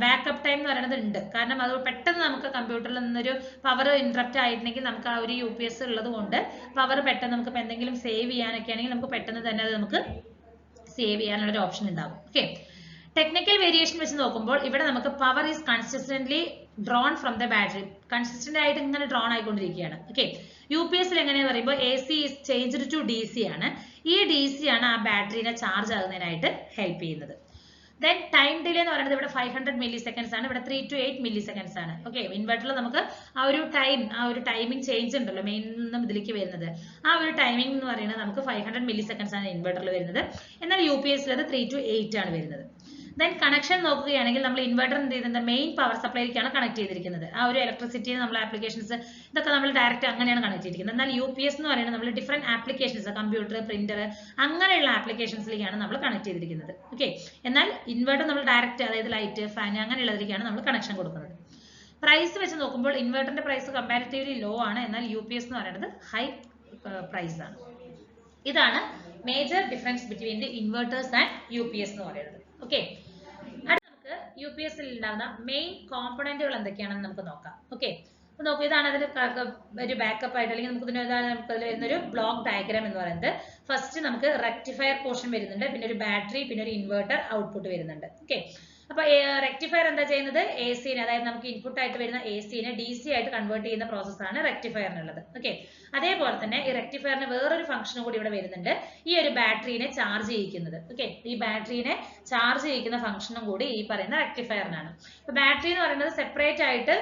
ബാക്കപ്പ് ടൈം എന്ന് പറയുന്നത് ഉണ്ട്. കാരണം അത് പെട്ടെന്ന് നമുക്ക് കമ്പ്യൂട്ടറിൽ നിന്നൊരു പവർ ഇന്ററപ്റ്റ് ആയിട്ടുണ്ടെങ്കിൽ നമുക്ക് ആ ഒരു UPS ഉള്ളത് കൊണ്ട് പവർ പെട്ടെന്ന് നമുക്ക് ഇപ്പൊ എന്തെങ്കിലും സേവ് ചെയ്യാനൊക്കെ ആണെങ്കിൽ നമുക്ക് പെട്ടെന്ന് തന്നെ അത് നമുക്ക് സേവ് ചെയ്യാനുള്ള ഒരു ഓപ്ഷൻ ഉണ്ടാവും. ഓക്കെ, ടെക്നിക്കൽ വേരിയേഷൻ വെച്ച് നോക്കുമ്പോൾ ഇവിടെ നമുക്ക് power is consistently drawn from the battery, consistent ആയിട്ട് ഇങ്ങനെ ഡ്രോൺ ആയിക്കൊണ്ടിരിക്കുകയാണ്. ഓക്കെ, UPS എങ്ങനെയാന്ന് പറയുമ്പോൾ AC is changed to DC ആണ്. ഈ DC ആണ് ആ ബാറ്ററിനെ ചാർജ് ആകുന്നതിനായിട്ട് ഹെൽപ്പ് ചെയ്യുന്നത്. ദെൻ ടൈം ഡിലേ എന്ന് പറയുന്നത് ഇവിടെ 500 മില്ലി സെക്കൻഡ്സ് ആണ്, ഇവിടെ 3 to 8 മില്ലി സെക്കൻഡ്സ് ആണ്. ഓക്കെ, ഇൻവെർട്ടറിൽ നമുക്ക് ആ ഒരു ടൈമിംഗ് ചേഞ്ച് ഉണ്ടല്ലോ മെയിൻ നിന്നും ഇതിലേക്ക് വരുന്നത്, ആ ഒരു ടൈമിംഗ് എന്ന് പറയുന്നത് നമുക്ക് 500 മില്ലി സെക്കൻഡ്സ് ആണ് ഇൻവെർട്ടറിൽ വരുന്നത്. എന്നാൽ UPS അത് 3 to 8 ആണ് വരുന്നത്. ദെൻ കണക്ഷൻ നോക്കുകയാണെങ്കിൽ നമ്മൾ ഇൻവെർട്ടർ എന്ത് ചെയ്യുന്നത് മെയിൻ പവർ സപ്ലൈക്കാണ് കണക്ട് ചെയ്തിരിക്കുന്നത്. ആ ഒരു ഇലക്ട്രിസിറ്റി നമ്മൾ ആപ്ലിക്കേഷൻസ് ഇതൊക്കെ നമ്മൾ ഡയറക്റ്റ് അങ്ങനെയാണ് കണക്ട് ചെയ്തിരിക്കുന്നത്. എന്നാൽ UPS എന്ന് പറയുന്നത് നമ്മൾ ഡിഫറെന്റ് ആപ്ലിക്കേഷൻസ് കമ്പ്യൂട്ടർ, പ്രിന്റർ അങ്ങനെയുള്ള ആപ്ലിക്കേഷൻസിലേക്കാണ് നമ്മൾ കണക്ട് ചെയ്തിരിക്കുന്നത്. ഓക്കെ, എന്നാൽ ഇൻവെർട്ടർ നമ്മൾ ഡയറക്റ്റ് അതായത് ലൈറ്റ്, ഫാൻ അങ്ങനെയുള്ളതിലേക്കാണ് നമ്മൾ കണക്ഷൻ കൊടുക്കുന്നത്. പ്രൈസ് വെച്ച് നോക്കുമ്പോൾ ഇൻവെർട്ടറിന്റെ പ്രൈസ് കമ്പാരിറ്റീവ്ലി ലോ ആണ്, എന്നാൽ UPS എന്ന് പറയുന്നത് ഹൈ പ്രൈസ് ആണ്. ഇതാണ് major difference between the inverters and UPS എന്ന് പറയുന്നത്. ഓക്കെ, അടുത്ത നമുക്ക് UPS ൽ ഉണ്ടാകുന്ന മെയിൻ കോമ്പണന്റുകൾ എന്തൊക്കെയാണെന്ന് നമുക്ക് നോക്കാം. ഓക്കെ, അപ്പൊ നോക്കൂ, ഇതാണ് അതിന് ഒരു ബാക്കപ്പ് ആയിട്ട് അല്ലെങ്കിൽ നമുക്ക് വരുന്നൊരു ബ്ലോക്ക് ഡയഗ്രാം എന്ന് പറയുന്നത്. ഫസ്റ്റ് നമുക്ക് റെക്ടിഫയർ പോർഷൻ വരുന്നുണ്ട്, പിന്നെ ഒരു ബാറ്ററി, പിന്നെ ഒരു ഇൻവെർട്ടർ ഔട്ട്പുട്ട് വരുന്നുണ്ട്. ഓക്കെ, അപ്പൊ റെക്ടിഫയർ എന്താ ചെയ്യുന്നത്, AC-നെ അതായത് നമുക്ക് ഇൻപുട്ട് ആയിട്ട് വരുന്ന AC-നെ DC ആയിട്ട് കൺവേർട്ട് ചെയ്യുന്ന പ്രോസസ്സാണ് റെക്ടിഫയറിനുള്ളത്. ഓക്കെ, അതേപോലെ തന്നെ ഈ റെക്ടിഫയറിന് വേറൊരു ഫംഗ്ഷനും കൂടി ഇവിടെ വരുന്നുണ്ട്, ഈ ഒരു ബാറ്ററിനെ ചാർജ് ചെയ്യിക്കുന്നത്. ഓക്കെ, ഈ ബാറ്ററിനെ ചാർജ് ചെയ്യിക്കുന്ന ഫംഗ്ഷനും കൂടി ഈ പറയുന്ന റെക്ടിഫയറിനാണ്. അപ്പൊ ബാറ്ററി എന്ന് പറയുന്നത് സെപ്പറേറ്റ് ആയിട്ട്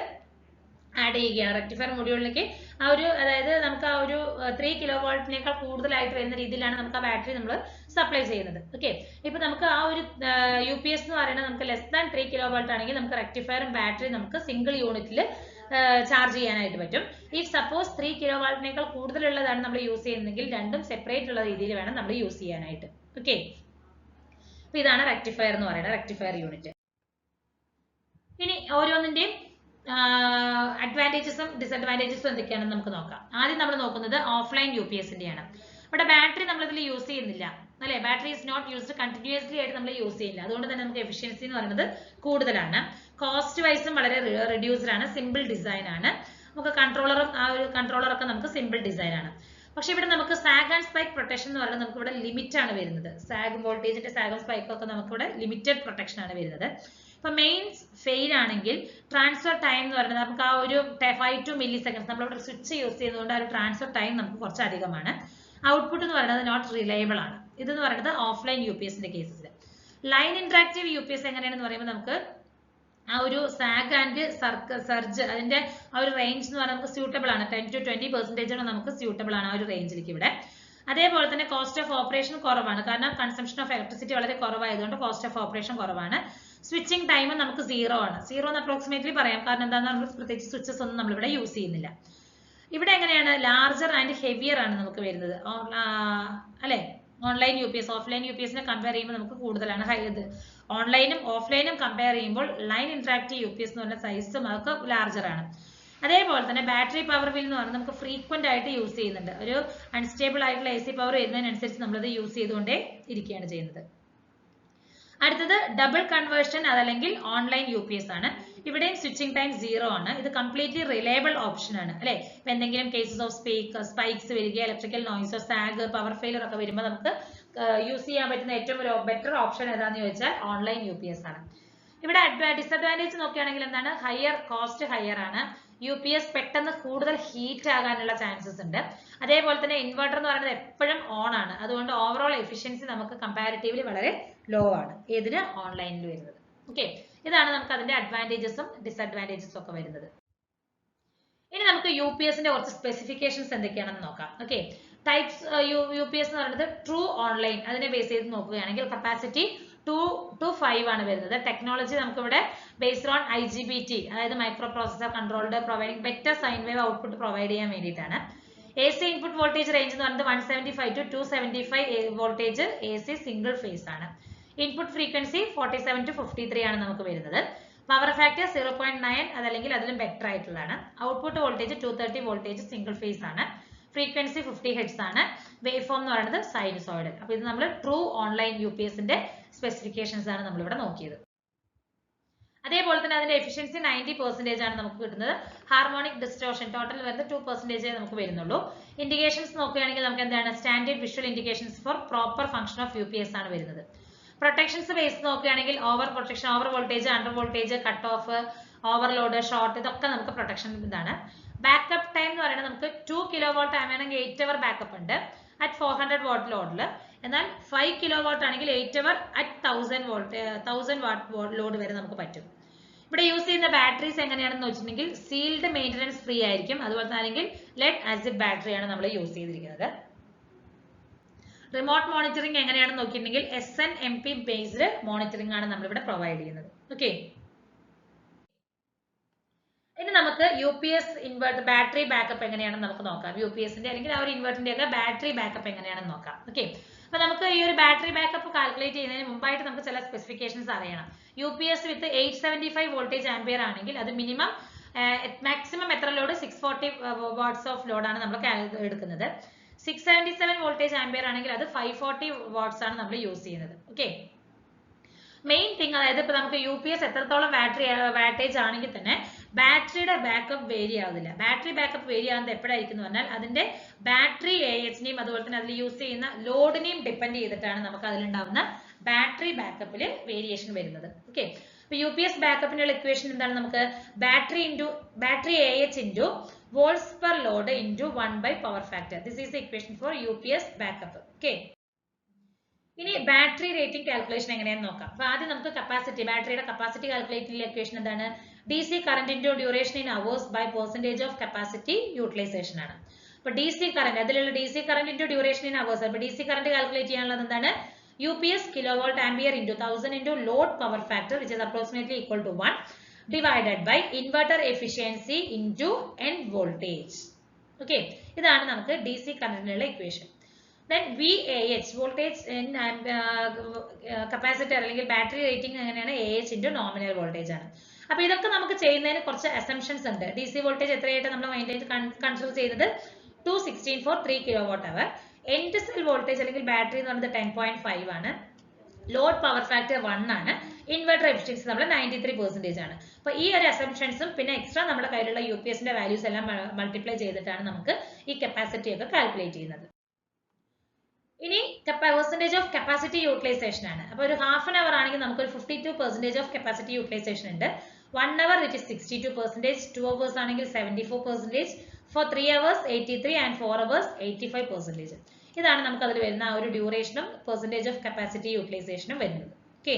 ആഡ് ചെയ്യുകയാണ് റെക്ടിഫയർ മൊഡ്യൂളിലേക്ക്. ആ ഒരു അതായത് നമുക്ക് ആ ഒരു 3 kV കൂടുതലായിട്ട് വരുന്ന രീതിയിലാണ് നമുക്ക് ആ ബാറ്ററി നമ്മൾ സപ്ലൈ ചെയ്യുന്നത്. ഓക്കെ, ഇപ്പൊ നമുക്ക് ആ ഒരു UPS എന്ന് പറയുന്നത് നമുക്ക് ലെസ് ദാൻ 3 kV ആണെങ്കിൽ നമുക്ക് റെക്ടിഫയറും ബാറ്ററി നമുക്ക് സിംഗിൾ യൂണിറ്റിൽ ചാർജ് ചെയ്യാനായിട്ട് പറ്റും. ഈ സപ്പോസ് 3 kV കൂടുതലുള്ളതാണ് നമ്മൾ യൂസ് ചെയ്യുന്നതെങ്കിൽ രണ്ടും സെപ്പറേറ്റ് ഉള്ള രീതിയിൽ വേണം നമ്മൾ യൂസ് ചെയ്യാനായിട്ട്. ഓക്കെ, അപ്പൊ ഇതാണ് റെക്ടിഫയർ എന്ന് പറയുന്നത്, റെക്ടിഫയർ യൂണിറ്റ്. ഇനി ഓരോന്നിന്റെയും അഡ്വാൻറ്റേജസും ഡിസഡ്വാൻറ്റേജസും എന്തൊക്കെയാണെന്ന് നമുക്ക് നോക്കാം. ആദ്യം നമ്മൾ നോക്കുന്നത് ഓഫ്ലൈൻ UPS-ന്റെയാണ്. ഇവിടെ ബാറ്ററി നമ്മൾ ഇതിൽ യൂസ് ചെയ്യുന്നില്ല അല്ലെ, battery is not used continuously ആയിട്ട് നമ്മൾ യൂസ് ചെയ്യില്ല. അതുകൊണ്ട് തന്നെ നമുക്ക് എഫിഷ്യൻസി എന്ന് പറയുന്നത് കൂടുതലാണ്. കോസ്റ്റ് വൈസും വളരെ റിഡ്യൂസ്ഡ് ആണ്, സിമ്പിൾ ഡിസൈൻ ആണ്. നമുക്ക് കൺട്രോളറൊക്കെ നമുക്ക് സിമ്പിൾ ഡിസൈൻ ആണ്. പക്ഷെ ഇവിടെ നമുക്ക് സാഗ് ആൻഡ് സ്പൈക്ക് പ്രൊട്ടക്ഷൻ എന്ന് പറയുന്നത് നമുക്ക് ഇവിടെ ലിമിറ്റ് ആണ് വരുന്നത്. സാഗ് വോൾട്ടേജിന്റെ സാഗും സ്പൈക്കും ഒക്കെ നമുക്ക് ഇവിടെ ലിമിറ്റഡ് പ്രൊട്ടക്ഷൻ ആണ് വരുന്നത്. ഇപ്പൊ മെയിൻ ഫെയിൽ ആണെങ്കിൽ ട്രാൻസ്ഫർ ടൈം എന്ന് പറയുന്നത് നമുക്ക് ആ ഒരു 5 to മില്ലി സെക്കൻഡ്സ് നമ്മളിവിടെ സ്വിച്ച് യൂസ് ചെയ്തുകൊണ്ട് ആ ഒരു ട്രാൻസ്ഫർ ടൈം നമുക്ക് കുറച്ച് അധികമാണ്. ഔട്ട്പുട്ട് എന്ന് പറയുന്നത് നോട്ട് റിലയബിൾ ആണ്. ഇതെന്ന് പറയുന്നത് ഓഫ്ലൈൻ UPS-ന്റെ കേസിൽ. ലൈൻ ഇന്ററാക്റ്റീവ് UPS എങ്ങനെയാണെന്ന് പറയുമ്പോൾ നമുക്ക് ആ ഒരു സാഗ് ആൻഡ് സർജ് അതിന്റെ ആ ഒരു റേഞ്ച് എന്ന് പറയുന്നത് നമുക്ക് സ്യൂട്ടബിൾ ആണ്. 10 to 20% നമുക്ക് സ്യൂട്ടബിൾ ആണ് ആ ഒരു റേഞ്ചിലേക്ക് ഇവിടെ. അതേപോലെ തന്നെ കോസ്റ്റ് ഓഫ് ഓപ്പറേഷൻ കുറവാണ്, കാരണം കൺസംഷൻ ഓഫ് ഇലക്ട്രിസിറ്റി വളരെ കുറവായതുകൊണ്ട് കോസ്റ്റ് ഓഫ് ഓപ്പറേഷൻ കുറവാണ്. സ്വിച്ചിങ് ടൈം നമുക്ക് 0 ആണ്. 0 എന്ന് അപ്രോക്സിമേറ്റ്ലി പറയാം, കാരണം എന്താണെന്ന് നമ്മൾ പ്രത്യേകിച്ച് സ്വിച്ചസ് ഒന്നും നമ്മളിവിടെ യൂസ് ചെയ്യുന്നില്ല. ഇവിടെ എങ്ങനെയാണ് ലാർജർ ആൻഡ് ഹെവിയർ ആണ് നമുക്ക് വരുന്നത് അല്ലെ. ഓൺലൈൻ UPS ഓഫ്ലൈൻ UPS-നെ കമ്പയർ ചെയ്യുമ്പോൾ നമുക്ക് കൂടുതലാണ് ഇത്. ഓൺലൈനും ഓഫ്ലൈനും കമ്പയർ ചെയ്യുമ്പോൾ ലൈൻ ഇന്ററാക്റ്റീവ് UPS എന്ന് പറഞ്ഞ സൈസും അതൊക്കെ ലാർജർ ആണ്. അതേപോലെ തന്നെ ബാറ്ററി പവർ ബിൽ എന്ന് പറയുന്നത് നമുക്ക് ഫ്രീക്വന്റ് ആയിട്ട് യൂസ് ചെയ്യുന്നുണ്ട്. ഒരു അൺസ്റ്റേബിൾ ആയിട്ടുള്ള AC പവർ വരുന്നതിനനുസരിച്ച് നമ്മളത് യൂസ് ചെയ്തുകൊണ്ടേ ഇരിക്കുകയാണ് ചെയ്യുന്നത്. അടുത്തത് ഡബിൾ കൺവേർഷൻ അതല്ലെങ്കിൽ ഓൺലൈൻ UPS ആണ്. ഇവിടെയും സ്വിച്ചിങ് ടൈം 0 ആണ്. ഇത് കംപ്ലീറ്റ്ലി റിലയബിൾ ഓപ്ഷൻ ആണ് അല്ലെ. ഇപ്പൊ എന്തെങ്കിലും കേസസ് ഓഫ് സ്പൈക്സ് വരിക, ഇലക്ട്രിക്കൽ നോയ്സോ സാഗ് പവർ ഫെയിലർ ഒക്കെ വരുമ്പോൾ നമുക്ക് യൂസ് ചെയ്യാൻ പറ്റുന്ന ഏറ്റവും ഒരു ബെറ്റർ ഓപ്ഷൻ ഏതാണെന്ന് ചോദിച്ചാൽ ഓൺലൈൻ UPS ആണ്. ഇവിടെ ഡിസഡ്വാൻറ്റേജ് നോക്കുകയാണെങ്കിൽ എന്താണ്, കോസ്റ്റ് ഹയർ ആണ്. UPS പെട്ടെന്ന് കൂടുതൽ ഹീറ്റ് ആകാനുള്ള ചാൻസസ് ഉണ്ട്. അതേപോലെ തന്നെ ഇൻവെർട്ടർ എന്ന് പറയുന്നത് എപ്പോഴും ഓൺ ആണ്. അതുകൊണ്ട് ഓവറോൾ എഫിഷ്യൻസി നമുക്ക് കമ്പാരിറ്റീവ്ലി വളരെ ലോ ആണ് ഏതിന്, ഓൺലൈനിൽ വരുന്നത്. ഓക്കെ, ഇതാണ് നമുക്ക് അതിന്റെ അഡ്വാൻറ്റേജസും ഡിസഡ്വാൻറ്റേജസും ഒക്കെ വരുന്നത്. ഇനി നമുക്ക് UPS-ന്റെ കുറച്ച് സ്പെസിഫിക്കേഷൻസ് എന്തൊക്കെയാണെന്ന് നോക്കാം. ഓക്കെ, ടൈപ്സ് UPS എന്ന് പറയുന്നത് ട്രൂ ഓൺലൈൻ അതിനെ ബേസ് ചെയ്ത് നോക്കുകയാണെങ്കിൽ കപ്പാസിറ്റി 2 to 5 ആണ് വരുന്നത്. ടെക്നോളജി നമുക്ക് ഇവിടെ ബേസ്ഡ് ഓൺ IGBT അതായത് micro processor controlled providing better sine wave output provide ചെയ്യാൻ വേണ്ടിയിട്ടാണ്. AC ഇൻപുട്ട് വോൾട്ടേജ് റേഞ്ച് എന്ന് പറയുന്നത് 175 to 275 voltage AC single phase ആണ്. ഇൻപുട്ട് ഫ്രീക്വൻസി 47 to 53 ആണ് നമുക്ക് വരുന്നത്. പവർ ഫാക്ടർ 0.9 അതല്ലെങ്കിൽ അതിലും ബെറ്റർ ആയിട്ടുള്ളതാണ്. Output voltage 230 voltage single phase ആണ്. ഫ്രീക്വൻസി 50 ഹെർട്സ് ആണ്. വേവ് ഫോം എന്ന് പറയുന്നത് സൈനുസോയിഡൽ. അപ്പോൾ ഇത് നമ്മൾ ട്രൂ ഓൺലൈൻ UPSന്റെ സ്പെസിഫിക്കേഷൻസ് ആണ് നമ്മൾ ഇവിടെ നോക്കിയത്. അതേപോലെ തന്നെ അതിന്റെ എഫിഷ്യൻസി 90% ആണ് നമുക്ക് കിട്ടുന്നത്. ഹാർമോണിക് ഡിസ്റ്റോർഷൻ ടോട്ടൽ വരുന്നത് 2% നമുക്ക് വരുന്നുള്ളൂ. ഇൻഡിക്കേഷൻസ് നോക്കുകയാണെങ്കിൽ നമുക്ക് എന്താണ് standard visual indications four proper function of UPS ആണ് വരുന്നത്. പ്രൊട്ടക്ഷൻസ് ബേസ് നോക്കുകയാണെങ്കിൽ over protection, over voltage, under voltage, cut off, overload, short, ഇതൊക്കെ നമുക്ക് പ്രൊട്ടക്ഷൻ ഇതാണ്. ബാക്കപ്പ് ടൈം എന്ന് പറയുന്നത് നമുക്ക് 2 kV ആണെങ്കിൽ 8 അവർ ബാക്കപ്പ് ഉണ്ട് അറ്റ് 400 വാട്ട് ലോഡിൽ. എന്നാൽ 5 kW ആണെങ്കിൽ 8 അവർ അറ്റ് 1000 വാട്ട് ലോഡ് വരെ നമുക്ക് പറ്റും. ഇവിടെ യൂസ് ചെയ്യുന്ന ബാറ്ററീസ് എങ്ങനെയാണെന്ന് വെച്ചിട്ടുണ്ടെങ്കിൽ സീൽഡ് മെയിൻ്റനൻസ് ഫ്രീ ആയിരിക്കും. അതുപോലെ തന്നെ അല്ലെങ്കിൽ ലെഡ് ആസിഡ് ബാറ്ററിയാണ് നമ്മൾ യൂസ് ചെയ്തിരിക്കുന്നത്. റിമോട്ട് മോണിറ്ററിംഗ് എങ്ങനെയാണെന്ന് നോക്കിയിട്ടുണ്ടെങ്കിൽ SNMP ബേസ്ഡ് മോണിറ്ററിംഗ് ആണ് നമ്മളിവിടെ പ്രൊവൈഡ് ചെയ്യുന്നത്. ഓക്കെ, ഇനി നമുക്ക് UPS ഇൻവെർട്ടർ ബാറ്ററി ബാക്കപ്പ് എങ്ങനെയാണെന്ന് നമുക്ക് നോക്കാം. UPSന്റെ അല്ലെങ്കിൽ ആ ഒരു ഇൻവെർട്ടറിന്റെ ഒക്കെ ബാറ്ററി ബാക്കപ്പ് എങ്ങനെയാണെന്ന് നോക്കാം. ഓക്കെ, അപ്പൊ നമുക്ക് ഈ ഒരു ബാറ്ററി ബാക്കപ്പ് കാൽക്കുലേറ്റ് ചെയ്യുന്നതിന് മുമ്പായിട്ട് നമുക്ക് ചില സ്പെസിഫിക്കേഷൻസ് അറിയണം. UPS വിത്ത് 875 വോൾട്ടേജ് ആംപിയർ ആണെങ്കിൽ അത് മിനിമം മാക്സിമം എത്ര ലോഡ് 640 വാട്ട്സ് ഓഫ് ലോഡാണ് നമ്മൾ എടുക്കുന്നത്. 677 വോൾട്ടേജ് ആംപിയർ ആണെങ്കിൽ അത് 540 വാട്ട്സ് ആണ് നമ്മൾ യൂസ് ചെയ്യുന്നത്. ഓക്കെ, മെയിൻ തിങ് അതായത് ഇപ്പൊ നമുക്ക് UPS എത്രത്തോളം വാട്ടേജ് ആണെങ്കിൽ തന്നെ ബാറ്ററിയുടെ ബാക്കപ്പ് വേരി ആവുന്നില്ല. ബാറ്ററി ബാക്കപ്പ് വേരി ആവുന്നത് എപ്പോഴായിരിക്കും എന്ന് പറഞ്ഞാൽ അതിന്റെ ബാറ്ററി AHനെയും അതുപോലെ തന്നെ അതിൽ യൂസ് ചെയ്യുന്ന ലോഡിനെയും ഡിപ്പെൻഡ് ചെയ്തിട്ടാണ് നമുക്ക് അതിലുണ്ടാവുന്ന ബാറ്ററി ബാക്കപ്പിൽ വേരിയേഷൻ വരുന്നത്. ഓക്കെ, ഇപ്പൊ UPS ബാക്കപ്പിനുള്ള ഇക്വേഷൻ എന്താണ്? നമുക്ക് battery AH into volts per load into 1 power factor. This is the equation for UPS ബാക്കപ്പ്. ഓക്കെ, ഇനി ബാറ്ററി റേറ്റിംഗ് കാൽക്കുലേഷൻ എങ്ങനെയാണെന്ന് നോക്കാം. അപ്പൊ ആദ്യം നമുക്ക് കപ്പാസിറ്റി, ബാറ്ററിയുടെ കപ്പാസിറ്റി കാൽക്കുലേറ്റ് ചെയ്യുന്ന ഇക്വേഷൻ എന്താണ്? DC current into duration in hours by percentage of capacity utilization ആണ്. അപ്പൊ DC കറന്റ്, അതിലുള്ള DC current into duration in hours. അപ്പൊ DC കറന്റ് കാൽക്കുലേറ്റ് ചെയ്യാനുള്ളത് എന്താണ്? UPS kilovolt ampere into 1000 into load power factor which is approximately equal to 1 divided by inverter efficiency into end voltage. Okay, ഇതാണ് നമുക്ക് DC കറന്റിനുള്ള equation. Then VAH voltage in capacitor അല്ലെങ്കിൽ battery rating എങ്ങനെയാണ്? AH into nominal voltage ആണ്. അപ്പൊ ഇതൊക്കെ നമുക്ക് ചെയ്യുന്നതിന് കുറച്ച് അസംഷൻസ് ഉണ്ട്. DC വോൾട്ടേജ് എത്രയായിട്ട് നമ്മൾ കൺസിഡർ ചെയ്തത് 216 for 3 kWh. End cell voltage അല്ലെങ്കിൽ ബാറ്ററി എന്ന് പറയുന്നത് 10.5 ആണ്. ലോഡ് പവർ ഫാക്ടർ 1 ആണ്. ഇൻവെർട്ടർ എഫിഷ്യൻസി നമ്മൾ 93% ആണ്. അപ്പൊ ഈ ഒരു അസംഷൻസും പിന്നെ എക്സ്ട്രാ നമ്മുടെ കയ്യിലുള്ള UPSന്റെ വാല്യൂസ് എല്ലാം മൾട്ടിപ്ലൈ ചെയ്തിട്ടാണ് നമുക്ക് ഈ കപ്പാസിറ്റി ഒക്കെ കാൽക്കുലേറ്റ് ചെയ്യുന്നത്. ഇനി പെർസെന്റേജ് ഓഫ് കപ്പാസിറ്റി യൂട്ടിലൈസേഷൻ ആണ്. അപ്പൊ ഒരു ഹാഫ് ആൻ അവർ ആണെങ്കിൽ നമുക്ക് ഒരു 52% ഓഫ് കപ്പാസിറ്റി യൂട്ടിലൈസേഷൻ ഉണ്ട്. 1 hour വിച്ച് ഇസ് 62%, 2 hours ആണെങ്കിൽ 74%, ഫോർ 3 hours 83 ആൻഡ് 4 hours 85%. ഇതാണ് നമുക്ക് അതിൽ വരുന്ന ആ ഒരു ഡ്യൂറേഷനും പെർസെന്റേജ് ഓഫ് കപ്പാസിറ്റി യൂട്ടിലൈസേഷനും വരുന്നത്. ഓക്കെ,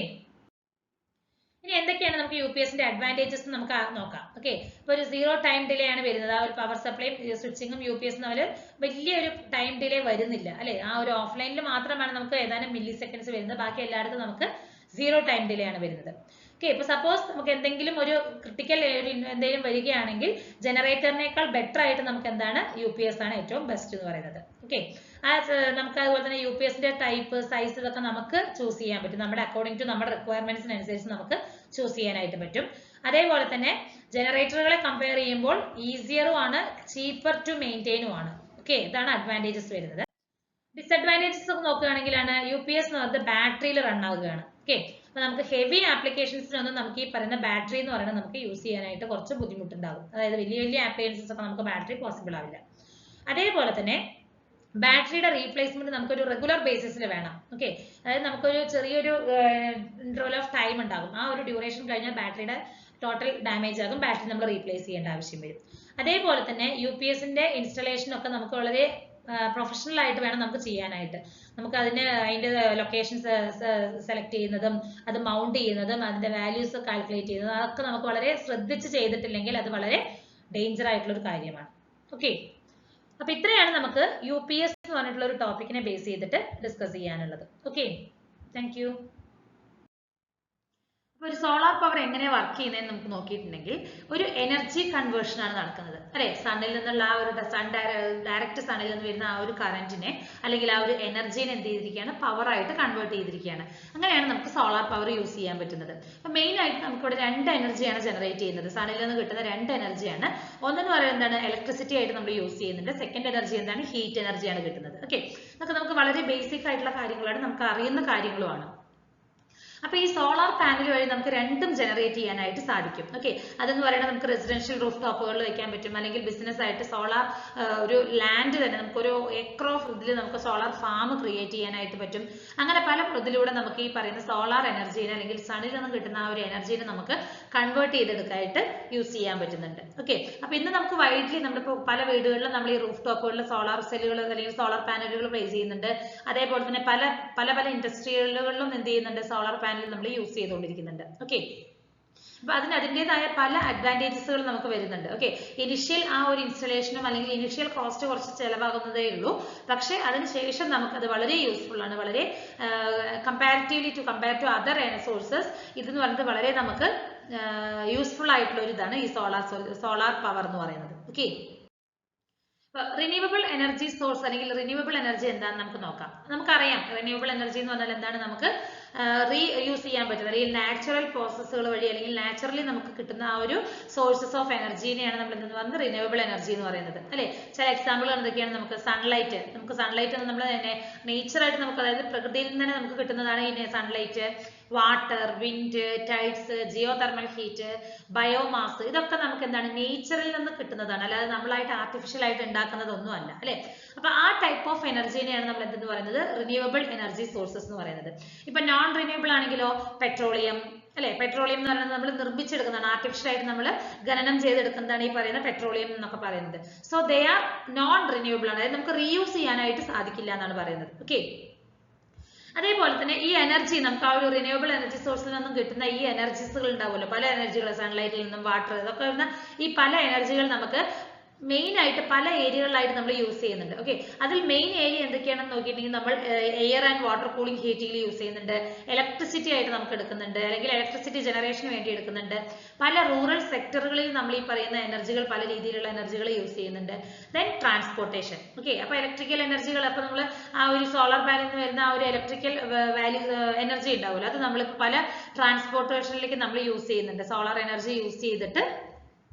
ഇനി എന്തൊക്കെയാണ് നമുക്ക് UPSന്റെ അഡ്വാൻറ്റേജസ് നമുക്ക് നോക്കാം. ഓക്കെ, ഇപ്പൊ ഒരു 0 ടൈം ഡിലേ ആണ് വരുന്നത്. ആ ഒരു പവർ സപ്ലൈയും സ്വിച്ചിങ്ങും UPS തമ്മിൽ വലിയൊരു ടൈം ഡിലേ വരുന്നില്ല അല്ലെ. ആ ഒരു ഓഫ്ലൈനിൽ മാത്രമാണ് നമുക്ക് ഏതാനും മില്ലി സെക്കൻഡ്സ് വരുന്നത്. ബാക്കി എല്ലായിടത്തും നമുക്ക് 0 ടൈം ഡിലേ ആണ് വരുന്നത്. ഓക്കെ, ഇപ്പൊ സപ്പോസ് നമുക്ക് എന്തെങ്കിലും ഒരു ക്രിട്ടിക്കൽ എന്തെങ്കിലും വരികയാണെങ്കിൽ ജനറേറ്ററിനേക്കാൾ ബെറ്റർ ആയിട്ട് നമുക്ക് എന്താണ് UPS ആണ് ഏറ്റവും ബെസ്റ്റ് എന്ന് പറയുന്നത്. ഓക്കെ, നമുക്ക് അതുപോലെ തന്നെ UPSന്റെ ടൈപ്പ്, സൈസ് ഇതൊക്കെ നമുക്ക് ചൂസ് ചെയ്യാൻ പറ്റും. നമ്മുടെ അക്കോർഡിംഗ് ടു നമ്മുടെ റിക്വയർമെന്റ്സിനനുസരിച്ച് നമുക്ക് ചൂസ് ചെയ്യാനായിട്ട് പറ്റും. അതേപോലെ തന്നെ ജനറേറ്ററുകളെ കമ്പയർ ചെയ്യുമ്പോൾ ഈസിയറും ആണ്, ചീപ്പർ ടു മെയിൻറ്റെയിനും ആണ്. ഓക്കെ, ഇതാണ് അഡ്വാൻറ്റേജസ് വരുന്നത്. ഡിസഡ്വാൻറ്റേജസ് ഒക്കെ നോക്കുകയാണെങ്കിലാണ് UPS എന്ന് പറയുന്നത് ബാറ്ററിയിൽ റൺ ആവുകയാണ്. ഓക്കെ, അപ്പൊ നമുക്ക് ഹെവി ആപ്ലിക്കേഷൻസിനൊന്നും നമുക്ക് ഈ പറയുന്ന ബാറ്ററി എന്ന് പറയുന്നത് നമുക്ക് യൂസ് ചെയ്യാനായിട്ട് കുറച്ച് ബുദ്ധിമുട്ടുണ്ടാകും. അതായത് വലിയ വലിയ ആപ്ലിക്കേഷൻസ് ഒക്കെ നമുക്ക് ബാറ്ററി പോസിബിൾ ആവില്ല. അതേപോലെ തന്നെ ബാറ്ററിയുടെ റീപ്ലേസ്മെന്റ് നമുക്കൊരു റെഗുലർ ബേസിസിൽ വേണം. ഓക്കെ, അതായത് നമുക്കൊരു ചെറിയൊരു ഇന്റർവൽ ഓഫ് ടൈം ഉണ്ടാകും. ആ ഒരു ഡ്യൂറേഷൻ കഴിഞ്ഞാൽ ബാറ്ററിയുടെ ടോട്ടൽ ഡാമേജ് ആകും. ബാറ്ററി നമ്മൾ റീപ്ലേസ് ചെയ്യേണ്ട ആവശ്യം വരും. അതേപോലെ തന്നെ UPSന്റെ ഇൻസ്റ്റലേഷൻ ഒക്കെ നമുക്ക് വളരെ പ്രൊഫഷണൽ ആയിട്ട് വേണം നമുക്ക് ചെയ്യാനായിട്ട്. നമുക്ക് അതിന്റെ ലൊക്കേഷൻസ് സെലക്ട് ചെയ്യുന്നതും അത് മൗണ്ട് ചെയ്യുന്നതും അതിന്റെ വാല്യൂസ് കാൽക്കുലേറ്റ് ചെയ്യുന്നതും അതൊക്കെ നമുക്ക് വളരെ ശ്രദ്ധിച്ച് ചെയ്തിട്ടില്ലെങ്കിൽ അത് വളരെ ഡേഞ്ചർ ആയിട്ടുള്ള ഒരു കാര്യമാണ്. ഓക്കെ, അപ്പൊ ഇത്രയാണ് നമുക്ക് UPS എന്ന് പറഞ്ഞിട്ടുള്ള ഒരു ടോപ്പിക്കിനെ ബേസ് ചെയ്തിട്ട് ഡിസ്കസ് ചെയ്യാനുള്ളത്. Okay, thank you. ഒരു സോളാർ പവർ എങ്ങനെ വർക്ക് ചെയ്യുന്നതെന്ന് നമുക്ക് നോക്കിയിട്ടുണ്ടെങ്കിൽ ഒരു എനർജി കൺവേർഷൻ ആണ് നടക്കുന്നത് അല്ലെ. സണ്ണിൽ നിന്നുള്ള ആ ഒരു ഡയറക്റ്റ് സണ്ണിൽ നിന്ന് വരുന്ന ആ ഒരു കറന്റിനെ അല്ലെങ്കിൽ ആ ഒരു എനർജീനെ എന്ത് ചെയ്തിരിക്കുകയാണ്, പവർ ആയിട്ട് കൺവേർട്ട് ചെയ്തിരിക്കുകയാണ്. അങ്ങനെയാണ് നമുക്ക് സോളാർ പവർ യൂസ് ചെയ്യാൻ പറ്റുന്നത്. അപ്പൊ മെയിൻ ആയിട്ട് നമുക്ക് ഇവിടെ രണ്ട് എനർജിയാണ് ജനറേറ്റ് ചെയ്യുന്നത്. സണ്ണിൽ നിന്ന് കിട്ടുന്ന രണ്ട് എനർജിയാണ്. ഒന്നെന്ന് പറയുന്നത് എന്താണ്, ഇലക്ട്രിസിറ്റി ആയിട്ട് നമ്മൾ യൂസ് ചെയ്യുന്നുണ്ട്. സെക്കൻഡ് എനർജി എന്താണ്, ഹീറ്റ് എനർജിയാണ് കിട്ടുന്നത്. ഓക്കെ, ഇതൊക്കെ നമുക്ക് വളരെ ബേസിക് ആയിട്ടുള്ള കാര്യങ്ങളാണ്, നമുക്ക് അറിയുന്ന കാര്യങ്ങളുമാണ്. അപ്പൊ ഈ സോളാർ പാനൽ വഴി നമുക്ക് രണ്ടും ജനറേറ്റ് ചെയ്യാനായിട്ട് സാധിക്കും. ഓക്കെ, അതെന്ന് പറയുന്നത് നമുക്ക് റെസിഡൻഷ്യൽ റൂഫ് ടോപ്പുകളിൽ വെക്കാൻ പറ്റും, അല്ലെങ്കിൽ ബിസിനസ് ആയിട്ട് സോളാർ ഒരു ലാൻഡ് തന്നെ നമുക്കൊരു ഏക്കർ ഓഫ് ഇതിൽ നമുക്ക് സോളാർ ഫാം ക്രിയേറ്റ് ചെയ്യാനായിട്ട് പറ്റും. അങ്ങനെ പല ഇതിലൂടെ നമുക്ക് ഈ പറയുന്ന സോളാർ എനർജീനെ അല്ലെങ്കിൽ സണിൽ നിന്ന് കിട്ടുന്ന ആ ഒരു എനർജീനെ നമുക്ക് കൺവേർട്ട് ചെയ്തെടുക്കാനായിട്ട് യൂസ് ചെയ്യാൻ പറ്റുന്നുണ്ട്. ഓക്കെ, അപ്പൊ ഇന്ന് നമുക്ക് വൈഡ്ലി നമ്മുടെ പല വീടുകളിലും നമ്മൾ ഈ റൂഫ് ടോപ്പുകളിൽ സോളാർ സെല്ലുകൾ അല്ലെങ്കിൽ സോളാർ പാനലുകൾ പ്ലേസ് ചെയ്യുന്നുണ്ട്. അതേപോലെ തന്നെ പല പല പല ഇൻഡസ്ട്രികളിലും എന്ത് ചെയ്യുന്നുണ്ട്, സോളാർ പാനൽ നമ്മൾ യൂസ് ചെയ്തുകൊണ്ടിരിക്കുന്നുണ്ട്. ഓക്കെ, അപ്പൊ അതിൻ്റെതായ പല അഡ്വാൻറ്റേജസുകൾ നമുക്ക് വരുന്നുണ്ട്. ഓക്കെ, ഇനിഷ്യൽ ആ ഒരു ഇൻസ്റ്റലേഷനും അല്ലെങ്കിൽ ഇനിഷ്യൽ കോസ്റ്റ് കുറച്ച് ചിലവാകുന്നതേ ഉള്ളൂ. പക്ഷെ അതിനുശേഷം നമുക്കത് വളരെ യൂസ്ഫുൾ ആണ്. വളരെ കമ്പയർ ടു അതർ സോഴ്സസ് ഇതെന്ന് പറയുന്നത് വളരെ നമുക്ക് യൂസ്ഫുൾ ആയിട്ടുള്ള ഒരു ഇതാണ് ഈ സോളാർ പവർ എന്ന് പറയുന്നത്. ഓക്കെ, റിന്യൂവബിൾ എനർജി സോഴ്സ് അല്ലെങ്കിൽ റിന്യൂവബിൾ എനർജി എന്താണെന്ന് നമുക്ക് നോക്കാം. നമുക്കറിയാം റിന്യൂവബിൾ എനർജി എന്ന് പറഞ്ഞാൽ എന്താണ്, നമുക്ക് റീയൂസ് ചെയ്യാൻ പറ്റുന്നത് ഈ നാച്ചുറൽ പ്രോസസ്സുകൾ വഴി അല്ലെങ്കിൽ നാച്ചുറലി നമുക്ക് കിട്ടുന്ന ആ ഒരു സോഴ്സസ് ഓഫ് എനർജീനെയാണ് നമ്മൾ എന്തെന്ന് പറയുന്നത് റിന്യൂവബിൾ എനർജി എന്ന് പറയുന്നത് അല്ലെ. ചില എക്സാമ്പിളുകൾ എന്തൊക്കെയാണ്, നമുക്ക് സൺലൈറ്റ് നമ്മൾ തന്നെ നേച്ചറായിട്ട് നമുക്ക്, അതായത് പ്രകൃതിയിൽ നിന്ന് തന്നെ നമുക്ക് കിട്ടുന്നതാണ് ഈ sunlight, water, wind, tides, geothermal heat, biomass, ഇതൊക്കെ നമുക്ക് എന്താണ് നേച്ചറിൽ നിന്ന് കിട്ടുന്നതാണ്, അല്ലാതെ നമ്മളായിട്ട് ആർട്ടിഫിഷ്യൽ ആയിട്ട് ഉണ്ടാക്കുന്നതൊന്നും അല്ല അല്ലെ. അപ്പൊ ആ ടൈപ്പ് ഓഫ് എനർജീനെയാണ് നമ്മൾ എന്തെന്ന് പറയുന്നത് റിന്യൂവബിൾ എനർജി സോഴ്സസ് എന്ന് പറയുന്നത്. ഇപ്പൊ നോൺ റിന്യൂവബിൾ ആണെങ്കിലോ പെട്രോളിയം അല്ലെ. പെട്രോളിയം എന്ന് പറയുന്നത് നമ്മൾ നിർമ്മിച്ചെടുക്കുന്നതാണ്, ആർട്ടിഫിഷ്യൽ ആയിട്ട് നമ്മൾ ഖനനം ചെയ്തെടുക്കുന്നതാണ് ഈ പറയുന്ന പെട്രോളിയം എന്നൊക്കെ പറയുന്നത്. So they are non renewable ആണ്, അതായത് നമുക്ക് റീയൂസ് ചെയ്യാനായിട്ട് സാധിക്കില്ല എന്നാണ് പറയുന്നത്. ഓക്കെ, അതേപോലെ തന്നെ ഈ എനർജി നമുക്ക് ആ ഒരു റിന്യൂവബിൾ എനർജി സോഴ്സിൽ നിന്നും കിട്ടുന്ന ഈ എനർജീസുകൾ ഉണ്ടാവുമല്ലോ, പല എനർജികൾ, സൺലൈറ്റിൽ നിന്നും വാട്ടർ, ഇതൊക്കെ വരുന്ന ഈ പല എനർജികൾ നമുക്ക് മെയിൻ ആയിട്ട് പല ഏരിയകളിലായിട്ട് നമ്മൾ യൂസ് ചെയ്യുന്നുണ്ട്. ഓക്കെ, അതിൽ മെയിൻ ഏരിയ എന്തൊക്കെയാണെന്ന് നോക്കിയിട്ടുണ്ടെങ്കിൽ നമ്മൾ എയർ ആൻഡ് വാട്ടർ കൂളിംഗ് ഹീറ്റിംഗിൽ യൂസ് ചെയ്യുന്നുണ്ട്, ഇലക്ട്രിസിറ്റി ആയിട്ട് നമുക്ക് എടുക്കുന്നുണ്ട്, അല്ലെങ്കിൽ ഇലക്ട്രിസിറ്റി ജനറേഷന് വേണ്ടി എടുക്കുന്നുണ്ട്. പല റൂറൽ സെക്ടറുകളിൽ നമ്മൾ ഈ പറയുന്ന എനർജികൾ, പല രീതിയിലുള്ള എനർജികൾ യൂസ് ചെയ്യുന്നുണ്ട്. Then transportation. ഓക്കെ, അപ്പൊ ഇലക്ട്രിക്കൽ എനർജികൾ, അപ്പൊ നമ്മൾ ആ ഒരു സോളാർ പാനലിൽ നിന്ന് വരുന്ന ആ ഒരു ഇലക്ട്രിക്കൽ വാല്യൂ എനർജി ഉണ്ടാവില്ല, അത് നമ്മൾ പല ട്രാൻസ്പോർട്ടേഷനിലേക്ക് നമ്മൾ യൂസ് ചെയ്യുന്നുണ്ട്. സോളാർ എനർജി യൂസ് ചെയ്തിട്ട്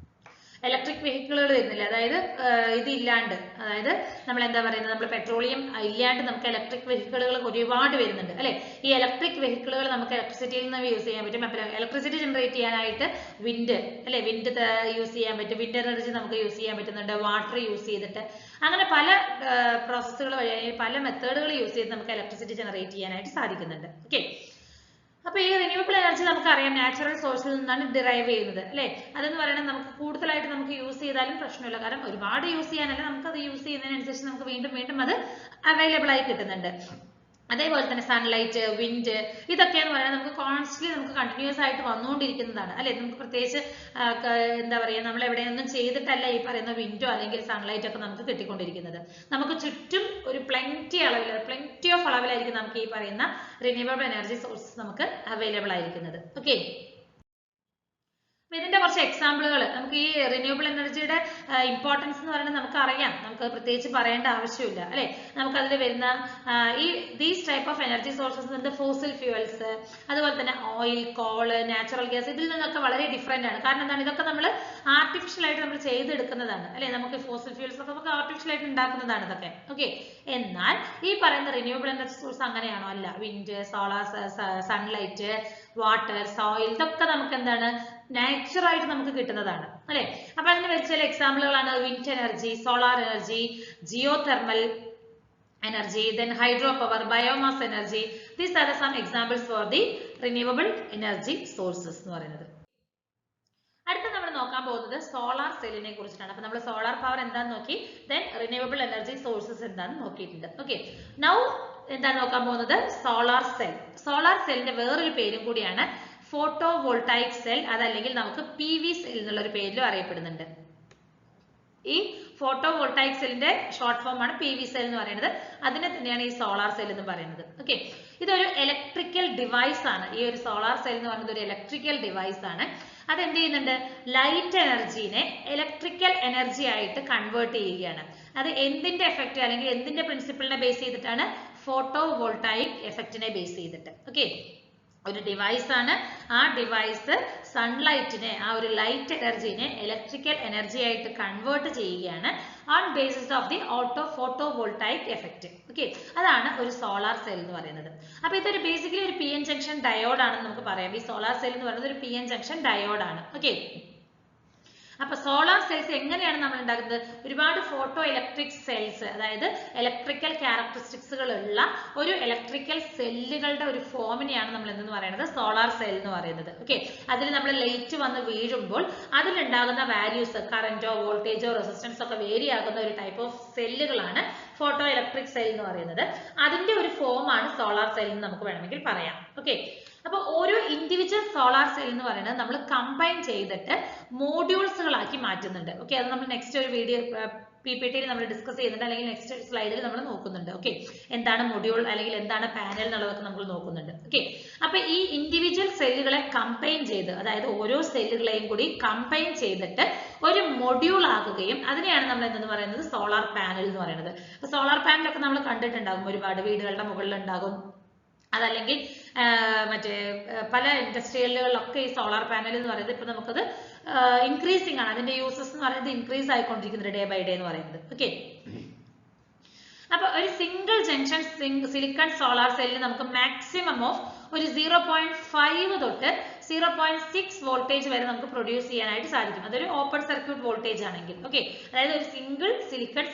ഇലക്ട്രിക് വെഹിക്കിളുകൾ വരുന്നില്ല, അതായത് ഇതില്ലാണ്ട്, അതായത് നമ്മൾ എന്താ പറയുന്നത്, നമ്മൾ പെട്രോളിയം ഇല്ലാണ്ട് നമുക്ക് ഇലക്ട്രിക് വെഹിക്കിളുകൾ ഒരുപാട് വരുന്നുണ്ട് അല്ലെ. ഈ ഇലക്ട്രിക് വെഹിക്കിളുകൾ നമുക്ക് ഇലക്ട്രിസിറ്റിയിൽ നിന്ന് യൂസ് ചെയ്യാൻ പറ്റും. അപ്പൊ ഇലക്ട്രിസിറ്റി ജനറേറ്റ് ചെയ്യാനായിട്ട് വിൻഡ് യൂസ് ചെയ്യാൻ പറ്റും, വിൻഡ് എനർജി നമുക്ക് യൂസ് ചെയ്യാൻ പറ്റുന്നുണ്ട്, വാട്ടർ യൂസ് ചെയ്തിട്ട്, അങ്ങനെ പല പ്രോസസ്സുകൾ വഴി പല മെത്തേഡുകൾ യൂസ് ചെയ്ത് നമുക്ക് ഇലക്ട്രിസിറ്റി ജനറേറ്റ് ചെയ്യാനായിട്ട് സാധിക്കുന്നുണ്ട്. ഓക്കെ, അപ്പൊ ഈ റിന്യൂവബിൾ എനർജി നമുക്കറിയാം നാച്ചുറൽ സോഴ്സിൽ നിന്നാണ് ഡിറൈവ് ചെയ്യുന്നത് അല്ലെ. അതെന്ന് പറയുന്നത് നമുക്ക് കൂടുതലായിട്ട് നമുക്ക് യൂസ് ചെയ്താലും പ്രശ്നമില്ല, കാരണം ഒരുപാട് യൂസ് ചെയ്യാനല്ല, നമുക്ക് അത് യൂസ് ചെയ്യുന്നതിനനുസരിച്ച് നമുക്ക് വീണ്ടും വീണ്ടും അത് അവൈലബിൾ ആയി കിട്ടുന്നുണ്ട്. അതേപോലെ തന്നെ സൺലൈറ്റ്, വിൻഡ്, ഇതൊക്കെയെന്ന് പറയുന്നത് നമുക്ക് കോൺസ്റ്റന്റ്ലി നമുക്ക് കണ്ടിന്യൂസ് ആയിട്ട് വന്നുകൊണ്ടിരിക്കുന്നതാണ് അല്ലെ. നമുക്ക് പ്രത്യേകിച്ച് എന്താ പറയുക, നമ്മൾ എവിടെയൊന്നും ചെയ്തിട്ടല്ല ഈ പറയുന്ന വിൻഡോ അല്ലെങ്കിൽ സൺലൈറ്റ് ഒക്കെ നമുക്ക് കിട്ടിക്കൊണ്ടിരിക്കുന്നത്. നമുക്ക് ചുറ്റും ഒരു പ്ലെന്റി ഓഫ് അളവിലായിരിക്കും നമുക്ക് ഈ പറയുന്ന റിന്യൂവബിൾ എനർജി സോഴ്സസ് നമുക്ക് അവൈലബിൾ ആയിരിക്കുന്നത്. ഓക്കെ, ഇതിന്റെ കുറച്ച് എക്സാമ്പിളുകൾ, നമുക്ക് ഈ റിന്യൂവബിൾ എനർജിയുടെ ഇമ്പോർട്ടൻസ് എന്ന് പറയുന്നത് നമുക്കറിയാം, നമുക്ക് പ്രത്യേകിച്ച് പറയേണ്ട ആവശ്യമില്ല അല്ലെ. നമുക്ക് അതിൽ വരുന്ന these type of energy sources fossil fuels, അതുപോലെ തന്നെ ഓയിൽ, കോള്, നാച്ചുറൽ ഗ്യാസ്, ഇതിൽ നിന്നൊക്കെ വളരെ ഡിഫറെന്റ് ആണ്. കാരണം എന്താണ്, ഇതൊക്കെ നമ്മൾ ആർട്ടിഫിഷ്യൽ ആയിട്ട് നമ്മൾ ചെയ്തെടുക്കുന്നതാണ് അല്ലെ. നമുക്ക് ഫോസിൽ ഫ്യൂവൽസ് ഒക്കെ നമുക്ക് ആർട്ടിഫിഷ്യൽ ആയിട്ട് ഉണ്ടാക്കുന്നതാണ് ഇതൊക്കെ. ഓക്കെ, എന്നാൽ ഈ പറയുന്ന റിന്യൂവബിൾ എനർജി സോഴ്സ് അങ്ങനെയാണോ? അല്ല. Wind, solar, sunlight, water, soil, ഇതൊക്കെ നമുക്ക് എന്താണ് നാച്ചുറായിട്ട് നമുക്ക് കിട്ടുന്നതാണ് അല്ലെ. അപ്പൊ അതിന് വെച്ച ചില എക്സാമ്പിളുകളാണ് wind energy, solar energy, geothermal energy, then hydropower, biomass energy. These are some examples for the renewable energy sources എന്ന് പറയുന്നത്. അടുത്ത നമ്മൾ നോക്കാൻ പോകുന്നത് സോളാർ സെല്ലിനെ കുറിച്ചിട്ടാണ്. അപ്പൊ നമ്മൾ സോളാർ പവർ എന്താന്ന് നോക്കി, then renewable energy sources എന്താന്ന് നോക്കിയിട്ടുണ്ട്. ഓക്കെ, നൗ എന്താണ് നോക്കാൻ പോകുന്നത്, സോളാർ സെൽ. സോളാർ സെല്ലിന്റെ വേറൊരു പേരും കൂടിയാണ് ഫോട്ടോ വോൾട്ടായിക് സെൽ, അതല്ലെങ്കിൽ നമുക്ക് PV സെൽ എന്നുള്ള ഒരു പേരിലും അറിയപ്പെടുന്നുണ്ട്. ഈ ഫോട്ടോ വോൾട്ടായിക് സെല്ലിന്റെ ഷോർട്ട് ഫോം ആണ് PV സെൽ എന്ന് പറയുന്നത്. അതിനെ തന്നെയാണ് ഈ സോളാർ സെൽ എന്ന് പറയുന്നത്. ഓക്കെ, ഇതൊരു ഇലക്ട്രിക്കൽ ഡിവൈസ് ആണ്. ഈ ഒരു സോളാർ സെൽ എന്ന് പറയുന്നത് ഒരു ഇലക്ട്രിക്കൽ ഡിവൈസ് ആണ്. അത് എന്ത് ചെയ്യുന്നുണ്ട്? ലൈറ്റ് എനർജീനെ ഇലക്ട്രിക്കൽ എനർജി ആയിട്ട് കൺവേർട്ട് ചെയ്യുകയാണ്. അത് എന്തിന്റെ എഫക്റ്റ് അല്ലെങ്കിൽ എന്തിന്റെ പ്രിൻസിപ്പിളിനെ ബേസ് ചെയ്തിട്ടാണ്? ഫോട്ടോ വോൾട്ടായിക് എഫക്റ്റിനെ ബേസ് ചെയ്തിട്ട്. ഓക്കെ, ഒരു ഡിവൈസ് ആണ്. ആ ഡിവൈസ് സൺലൈറ്റിനെ, ആ ഒരു ലൈറ്റ് എനർജീനെ ഇലക്ട്രിക്കൽ എനർജി ആയിട്ട് കൺവേർട്ട് ചെയ്യുകയാണ് on basis of the photo voltaic effect. Okay, അതാണ് ഒരു സോളാർ സെൽ എന്ന് പറയുന്നത്. അപ്പൊ ഇതൊരു ബേസിക്കലി ഒരു PN ജംഗ്ഷൻ ഡയോഡ് ആണെന്ന് നമുക്ക് പറയാം. ഈ സോളാർ സെൽ എന്ന് പറയുന്നത് ഒരു PN ജംഗ്ഷൻ ഡയോഡ് ആണ്. ഓക്കെ, അപ്പൊ സോളാർ സെൽസ് എങ്ങനെയാണ് നമ്മൾ ഉണ്ടാക്കുന്നത്? ഒരുപാട് ഫോട്ടോ ഇലക്ട്രിക് സെൽസ്, അതായത് ഇലക്ട്രിക്കൽ ക്യാരക്ടറിസ്റ്റിക്സുകൾ ഉള്ള ഒരു ഇലക്ട്രിക്കൽ സെല്ലുകളുടെ ഒരു ഫോമിനെയാണ് നമ്മൾ എന്തെന്ന് പറയുന്നത്? സോളാർ സെൽ എന്ന് പറയുന്നത്. ഓക്കെ, അതിൽ നമ്മൾ ലൈറ്റ് വന്ന് വീഴുമ്പോൾ അതിലുണ്ടാകുന്ന വാല്യൂസ്, കറന്റോ വോൾട്ടേജോ റെസിസ്റ്റൻസ് ഒക്കെ വേരി ആകുന്ന ഒരു ടൈപ്പ് ഓഫ് സെല്ലുകളാണ് ഫോട്ടോ ഇലക്ട്രിക് സെൽ എന്ന് പറയുന്നത്. അതിന്റെ ഒരു ഫോമാണ് സോളാർ സെൽ എന്ന് നമുക്ക് വേണമെങ്കിൽ പറയാം. ഓക്കെ, അപ്പൊ ഓരോ ഇൻഡിവിജ്വൽ സോളാർ സെൽ എന്ന് പറയുന്നത് നമ്മൾ കമ്പൈൻ ചെയ്തിട്ട് മോഡ്യൂൾസുകളാക്കി മാറ്റുന്നുണ്ട്. ഓക്കെ, അത് നമ്മൾ നെക്സ്റ്റ് ഒരു വീഡിയോ PPT നമ്മൾ ഡിസ്കസ് ചെയ്യുന്നുണ്ട്, അല്ലെങ്കിൽ നെക്സ്റ്റ് സ്ലൈഡിൽ നമ്മൾ നോക്കുന്നുണ്ട്. ഓക്കെ, എന്താണ് മൊഡ്യൂൾ അല്ലെങ്കിൽ എന്താണ് പാനൽ എന്നുള്ളതൊക്കെ നമ്മൾ നോക്കുന്നുണ്ട്. ഓക്കെ, അപ്പൊ ഈ ഇൻഡിവിജ്വൽ സെല്ലുകളെ കമ്പൈൻ ചെയ്ത്, അതായത് ഓരോ സെല്ലുകളെയും കൂടി കമ്പൈൻ ചെയ്തിട്ട് ഒരു മൊഡ്യൂൾ ആക്കുകയും അതിനെയാണ് നമ്മൾ എന്തെന്ന് പറയുന്നത്? സോളാർ പാനൽ എന്ന് പറയുന്നത്. അപ്പൊ സോളാർ പാനലൊക്കെ നമ്മൾ കണ്ടിട്ടുണ്ടാകും, ഒരുപാട് വീടുകളുടെ മുകളിൽ ഉണ്ടാകും. അതല്ലെങ്കിൽ മറ്റേ പല ഇൻഡസ്ട്രിയലുകളിലൊക്കെ ഈ സോളാർ പാനൽ എന്ന് പറയുന്നത് ഇപ്പൊ നമുക്കത് ഇൻക്രീസിങ് ആണ്. അതിന്റെ യൂസസ് എന്ന് പറയുന്നത് ഇൻക്രീസ് ആയിക്കൊണ്ടിരിക്കുന്നത് ഡേ ബൈ ഡേ എന്ന് പറയുന്നത്. ഓക്കെ, അപ്പൊ ഒരു സിംഗിൾ ജംഗ്ഷൻ സിലിക്കൺ സോളാർ സെല്ലിന് നമുക്ക് മാക്സിമം ഓഫ് ഒരു 0.5 തൊട്ട് 0.6 വോൾട്ടേജ് വരെ നമുക്ക് പ്രൊഡ്യൂസ് ചെയ്യാനായിട്ട് സാധിക്കും. അതൊരു ഓപ്പൺ സർക്യൂട്ട് വോൾട്ടേജ് ആണെങ്കിൽ. ഓക്കെ, അതായത് ഒരു സിംഗിൾ സിലിക്കൺ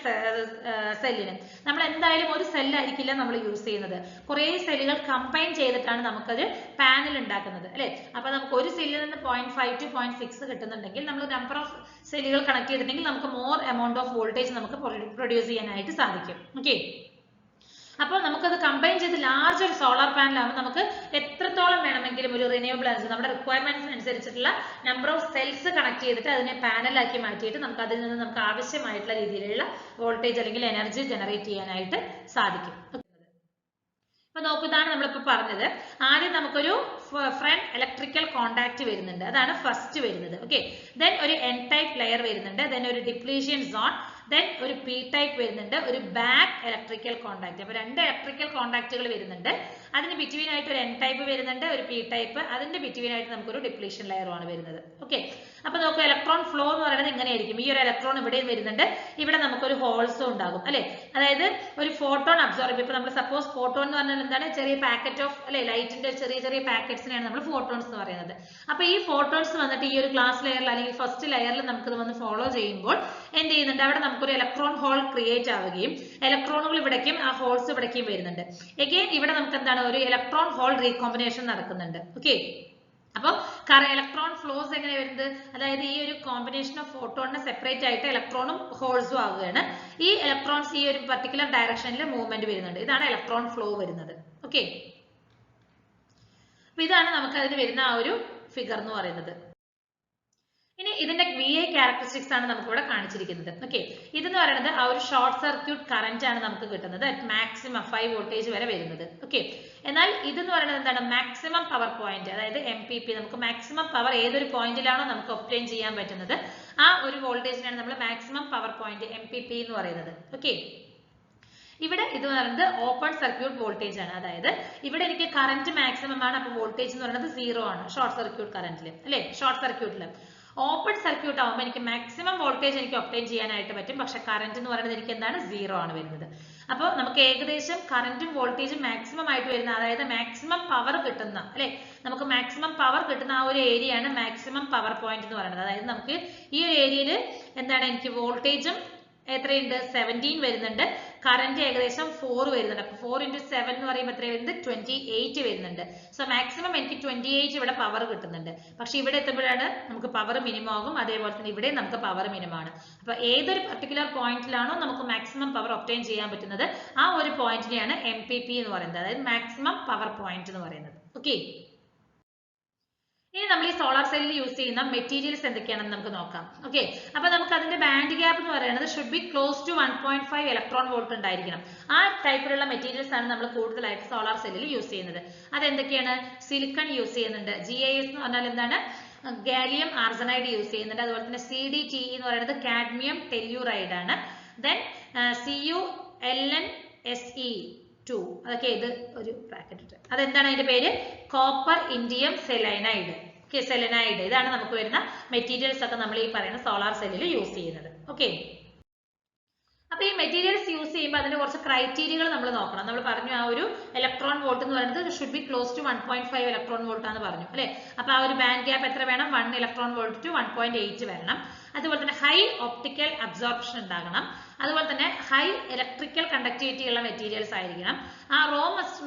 സെല്ലിന് നമ്മൾ എന്തായാലും ഒരു സെല്ലായിരിക്കില്ല നമ്മൾ യൂസ് ചെയ്യുന്നത്. കുറെ സെല്ലുകൾ കമ്പൈൻ ചെയ്തിട്ടാണ് നമുക്കൊരു പാനൽ ഉണ്ടാക്കുന്നത്, അല്ലെ? അപ്പൊ നമുക്ക് ഒരു സെല്ലിൽ നിന്ന് 0.5 to 0.6 കിട്ടുന്നുണ്ടെങ്കിൽ നമ്മൾ നമ്പർ ഓഫ് സെല്ലുകൾ കണക്ട് ചെയ്തിട്ടുണ്ടെങ്കിൽ നമുക്ക് മോർ എമൗണ്ട് ഓഫ് വോൾട്ടേജ് നമുക്ക് പ്രൊഡ്യൂസ് ചെയ്യാനായിട്ട് സാധിക്കും. ഓക്കെ, അപ്പോൾ നമുക്കത് കമ്പൈൻ ചെയ്ത് ലാർജ് ഒരു സോളാർ പാനൽ ആകുമ്പോൾ നമുക്ക് എത്രത്തോളം വേണമെങ്കിലും ഒരു റിന്യൂവബിൾ എനർജി നമ്മുടെ റിക്വയർമെന്റ്സിന് അനുസരിച്ചിട്ടുള്ള നമ്പർ ഓഫ് സെൽസ് കണക്ട് ചെയ്തിട്ട് അതിനെ പാനലാക്കി മാറ്റിയിട്ട് നമുക്ക് അതിൽ നിന്ന് നമുക്ക് ആവശ്യമായിട്ടുള്ള രീതിയിലുള്ള വോൾട്ടേജ് അല്ലെങ്കിൽ എനർജി ജനറേറ്റ് ചെയ്യാനായിട്ട് സാധിക്കും. അപ്പൊ നോക്കൂ, ഇതാണ് നമ്മളിപ്പോ പറഞ്ഞത്. ആദ്യം നമുക്കൊരു ഫ്രണ്ട് ഇലക്ട്രിക്കൽ കോണ്ടാക്ട് വരുന്നുണ്ട്, അതാണ് ഫസ്റ്റ് വരുന്നത്. ഓക്കെ, ദെൻ ഒരു N ടൈപ്പ് ലെയർ വരുന്നുണ്ട്, ദെൻ ഒരു ഡിപ്ലീഷൻ സോൺ, ദെൻ ഒരു P ടൈപ്പ് വരുന്നുണ്ട്, ഒരു ബാക്ക് ഇലക്ട്രിക്കൽ കോണ്ടാക്ട്. അപ്പൊ രണ്ട് ഇലക്ട്രിക്കൽ കോണ്ടാക്റ്റുകൾ വരുന്നുണ്ട്. അതിന് ബിറ്റ്വീൻ ആയിട്ട് ഒരു N ടൈപ്പ് വരുന്നുണ്ട്, ഒരു P ടൈപ്പ്, അതിന്റെ ബിറ്റ്വീൻ ആയിട്ട് നമുക്കൊരു ഡിപ്ലീഷൻ ലെയർ ആണ് വരുന്നത്. ഓക്കെ, അപ്പൊ നമുക്ക് ഇലക്ട്രോൺ ഫ്ലോ എന്ന് പറയുന്നത് ഇങ്ങനെയായിരിക്കും. ഈ ഒരു ഇലക്ട്രോൺ ഇവിടെയും വരുന്നുണ്ട്, ഇവിടെ നമുക്കൊരു ഹോൾസും ഉണ്ടാകും, അല്ലെ? അതായത് ഒരു ഫോട്ടോൺ അബ്സോർബ്, ഇപ്പൊ നമ്മൾ സപ്പോസ് ഫോട്ടോൺ എന്ന് പറഞ്ഞാൽ എന്താണ്? ചെറിയ പാക്കറ്റ് ഓഫ്, അല്ലെ, ലൈറ്റിന്റെ ചെറിയ ചെറിയ പാക്കറ്റ്സിനെയാണ് നമ്മൾ ഫോട്ടോൺസ് എന്ന് പറയുന്നത്. അപ്പൊ ഈ ഫോട്ടോൺസ് വന്നിട്ട് ഈ ഒരു ഗ്ലാസ് ലെയറിൽ അല്ലെങ്കിൽ ഫസ്റ്റ് ലെയറിൽ നമുക്കിത് വന്ന് ഫോളോ ചെയ്യുമ്പോൾ എന്ത് ചെയ്യുന്നുണ്ട്? അവിടെ നമുക്കൊരു ഇലക്ട്രോൺ ഹോൾ ക്രിയേറ്റ് ആവുകയും ഇലക്ട്രോണുകൾ ഇവിടേക്കും ആ ഹോൾസ് ഇവിടേക്കും വരുന്നുണ്ട്. എഗെയിൻ ഇവിടെ നമുക്ക് എന്താണ്? ഒരു ഇലക്ട്രോൺ ഹോൾ റീകോമ്പിനേഷൻ നടക്കുന്നുണ്ട്. ഓക്കെ, അപ്പൊ ഇലക്ട്രോൺ ഫ്ലോസ് എങ്ങനെ വരുന്നത്? അതായത് ഈ ഒരു കോമ്പിനേഷൻ ഓഫ് ഫോട്ടോണിനെ സെപ്പറേറ്റ് ആയിട്ട് ഇലക്ട്രോണും ഹോൾസും ആവുകയാണ്. ഈ ഇലക്ട്രോൺസ് ഈ ഒരു പർട്ടിക്കുലർ ഡയറക്ഷനിൽ മൂവ്മെന്റ് വരുന്നുണ്ട്. ഇതാണ് ഇലക്ട്രോൺ ഫ്ലോ വരുന്നത്. ഓക്കെ, അപ്പൊ ഇതാണ് നമുക്ക് അതിന് വരുന്ന ആ ഒരു ഫിഗർ എന്ന് പറയുന്നത്. ഇനി ഇതിന്റെ VI ക്യാരക്ടറിസ്റ്റിക്സ് ആണ് നമുക്ക് ഇവിടെ കാണിച്ചിരിക്കുന്നത്. ഓക്കെ, ഇതെന്ന് പറയുന്നത് ആ ഒരു ഷോർട്ട് സർക്യൂട്ട് കറന്റ് ആണ് നമുക്ക് കിട്ടുന്നത്, മാക്സിമം 5 വോൾട്ടേജ് വരെ വരുന്നത്. ഓക്കെ, എന്നാൽ ഇതെന്ന് പറയുന്നത് എന്താണ്? മാക്സിമം പവർ പോയിന്റ്, അതായത് MPP. നമുക്ക് മാക്സിമം പവർ ഏതൊരു പോയിന്റിലാണോ നമുക്ക് ഒബ്റ്റെയിൻ ചെയ്യാൻ പറ്റുന്നത് ആ ഒരു വോൾട്ടേജിനാണ് നമ്മൾ മാക്സിമം പവർ പോയിന്റ് MPP എന്ന് പറയുന്നത്. ഓക്കെ, ഇവിടെ ഇത് പറയുന്നത് ഓപ്പൺ സർക്യൂട്ട് വോൾട്ടേജ് ആണ്. അതായത് ഇവിടെ എനിക്ക് കറന്റ് മാക്സിമം ആണ്, അപ്പൊ വോൾട്ടേജ് എന്ന് പറയുന്നത് 0 ആണ് ഷോർട്ട് സർക്യൂട്ട് കറന്റിൽ, അല്ലെ? ഷോർട്ട് സർക്യൂട്ടിൽ. ഓപ്പൺ സർക്യൂട്ട് ആവുമ്പോൾ എനിക്ക് മാക്സിമം വോൾട്ടേജ് എനിക്ക് ഒബ്റ്റെയിൻ ചെയ്യാനായിട്ട് പറ്റും, പക്ഷെ കറന്റ് എന്ന് പറയുന്നത് എനിക്ക് എന്താണ്? 0 ആണ് വരുന്നത്. അപ്പോൾ നമുക്ക് ഏകദേശം കറന്റും വോൾട്ടേജും മാക്സിമം ആയിട്ട് വരുന്ന, അതായത് മാക്സിമം പവർ കിട്ടുന്ന, അല്ലെ, നമുക്ക് മാക്സിമം പവർ കിട്ടുന്ന ആ ഒരു ഏരിയയാണ് മാക്സിമം പവർ പോയിന്റ് എന്ന് പറയുന്നത്. അതായത് നമുക്ക് ഈ ഒരു ഏരിയയിൽ എന്താണ്? എനിക്ക് വോൾട്ടേജും എത്രയുണ്ട്? 17 വരുന്നുണ്ട്, കറന്റ് ഏകദേശം 4 വരുന്നുണ്ട്. അപ്പൊ 4 into 7 എന്ന് പറയുമ്പോൾ എത്ര വരുന്നത്? 28 വരുന്നുണ്ട്. സോ മാക്സിമം എനിക്ക് 28 ഇവിടെ പവർ കിട്ടുന്നുണ്ട്. പക്ഷെ ഇവിടെ എത്തുമ്പോഴാണ് നമുക്ക് പവർ മിനിമം ആകും, അതേപോലെ തന്നെ ഇവിടെ നമുക്ക് പവർ മിനിമം ആണ്. അപ്പൊ ഏതൊരു പർട്ടിക്കുലർ പോയിന്റിലാണോ നമുക്ക് മാക്സിമം പവർ ഒബ്റ്റെയിൻ ചെയ്യാൻ പറ്റുന്നത് ആ ഒരു പോയിന്റിനെയാണ് MPP എന്ന് പറയുന്നത്, അതായത് മാക്സിമം പവർ പോയിന്റ് എന്ന് പറയുന്നത്. ഓക്കെ, ഇനി നമ്മൾ ഈ സോളാർ സെല്ലിൽ യൂസ് ചെയ്യുന്ന മെറ്റീരിയൽസ് എന്തൊക്കെയാണെന്ന് നമുക്ക് നോക്കാം. ഓക്കെ, അപ്പൊ നമുക്ക് അതിന്റെ ബാൻഡ് ഗ്യാപ്പ് എന്ന് പറയുന്നത് should be close to 1.5 electron volt ഉണ്ടായിരിക്കണം. ആ ടൈപ്പിലുള്ള മെറ്റീരിയൽസ് ആണ് നമ്മൾ കൂടുതലായിട്ട് സോളാർ സെല്ലിൽ യൂസ് ചെയ്യുന്നത്. അതെന്തൊക്കെയാണ്? സിലിക്കൺ യൂസ് ചെയ്യുന്നുണ്ട്. GIS എന്ന് പറഞ്ഞാൽ എന്താണ്? ഗാലിയം ആർസനൈഡ് യൂസ് ചെയ്യുന്നുണ്ട്. അതുപോലെ തന്നെ CDTE എന്ന് പറയുന്നത് കാഡ്മിയം ടെല്യൂറൈഡ് ആണ്. ദെൻ CuLnSe2, അതൊക്കെ ഇത് ഒരു ബ്രാക്കറ്റ് ഇട്ട് അതെന്താണ് അതിന്റെ പേര്? Copper indium selenide. Okay, selenide. ഇതാണ് നമുക്ക് വരുന്ന മെറ്റീരിയൽസ് ഒക്കെ നമ്മൾ ഈ പറയുന്ന സോളാർ സെല്ലിൽ യൂസ് ചെയ്യുന്നത്. ഓക്കെ, അപ്പൊ ഈ മെറ്റീരിയൽസ് യൂസ് ചെയ്യുമ്പോൾ അതിന്റെ കുറച്ച് ക്രൈറ്റീരിയകൾ നമ്മൾ നോക്കണം. നമ്മൾ പറഞ്ഞു ആ ഒരു ഇലക്ട്രോൺ വോൾട്ട് എന്ന് പറയുന്നത് should be close to 1.5 electron volt ആണെന്ന് പറഞ്ഞു അല്ലെ. അപ്പൊ ആ ഒരു ബാൻഡ് ഗ്യാപ്പ് എത്ര വേണം? 1 ഇലക്ട്രോൺ വോൾട്ട് ടു 1.8 വരണം. അതുപോലെ തന്നെ ഹൈ ഒപ്റ്റിക്കൽ അബ്സോർപ്ഷൻ ഉണ്ടാകണം. അതുപോലെ തന്നെ ഹൈ ഇലക്ട്രിക്കൽ കണ്ടക്ടിവിറ്റി ഉള്ള മെറ്റീരിയൽസ് ആയിരിക്കണം. ആ റോ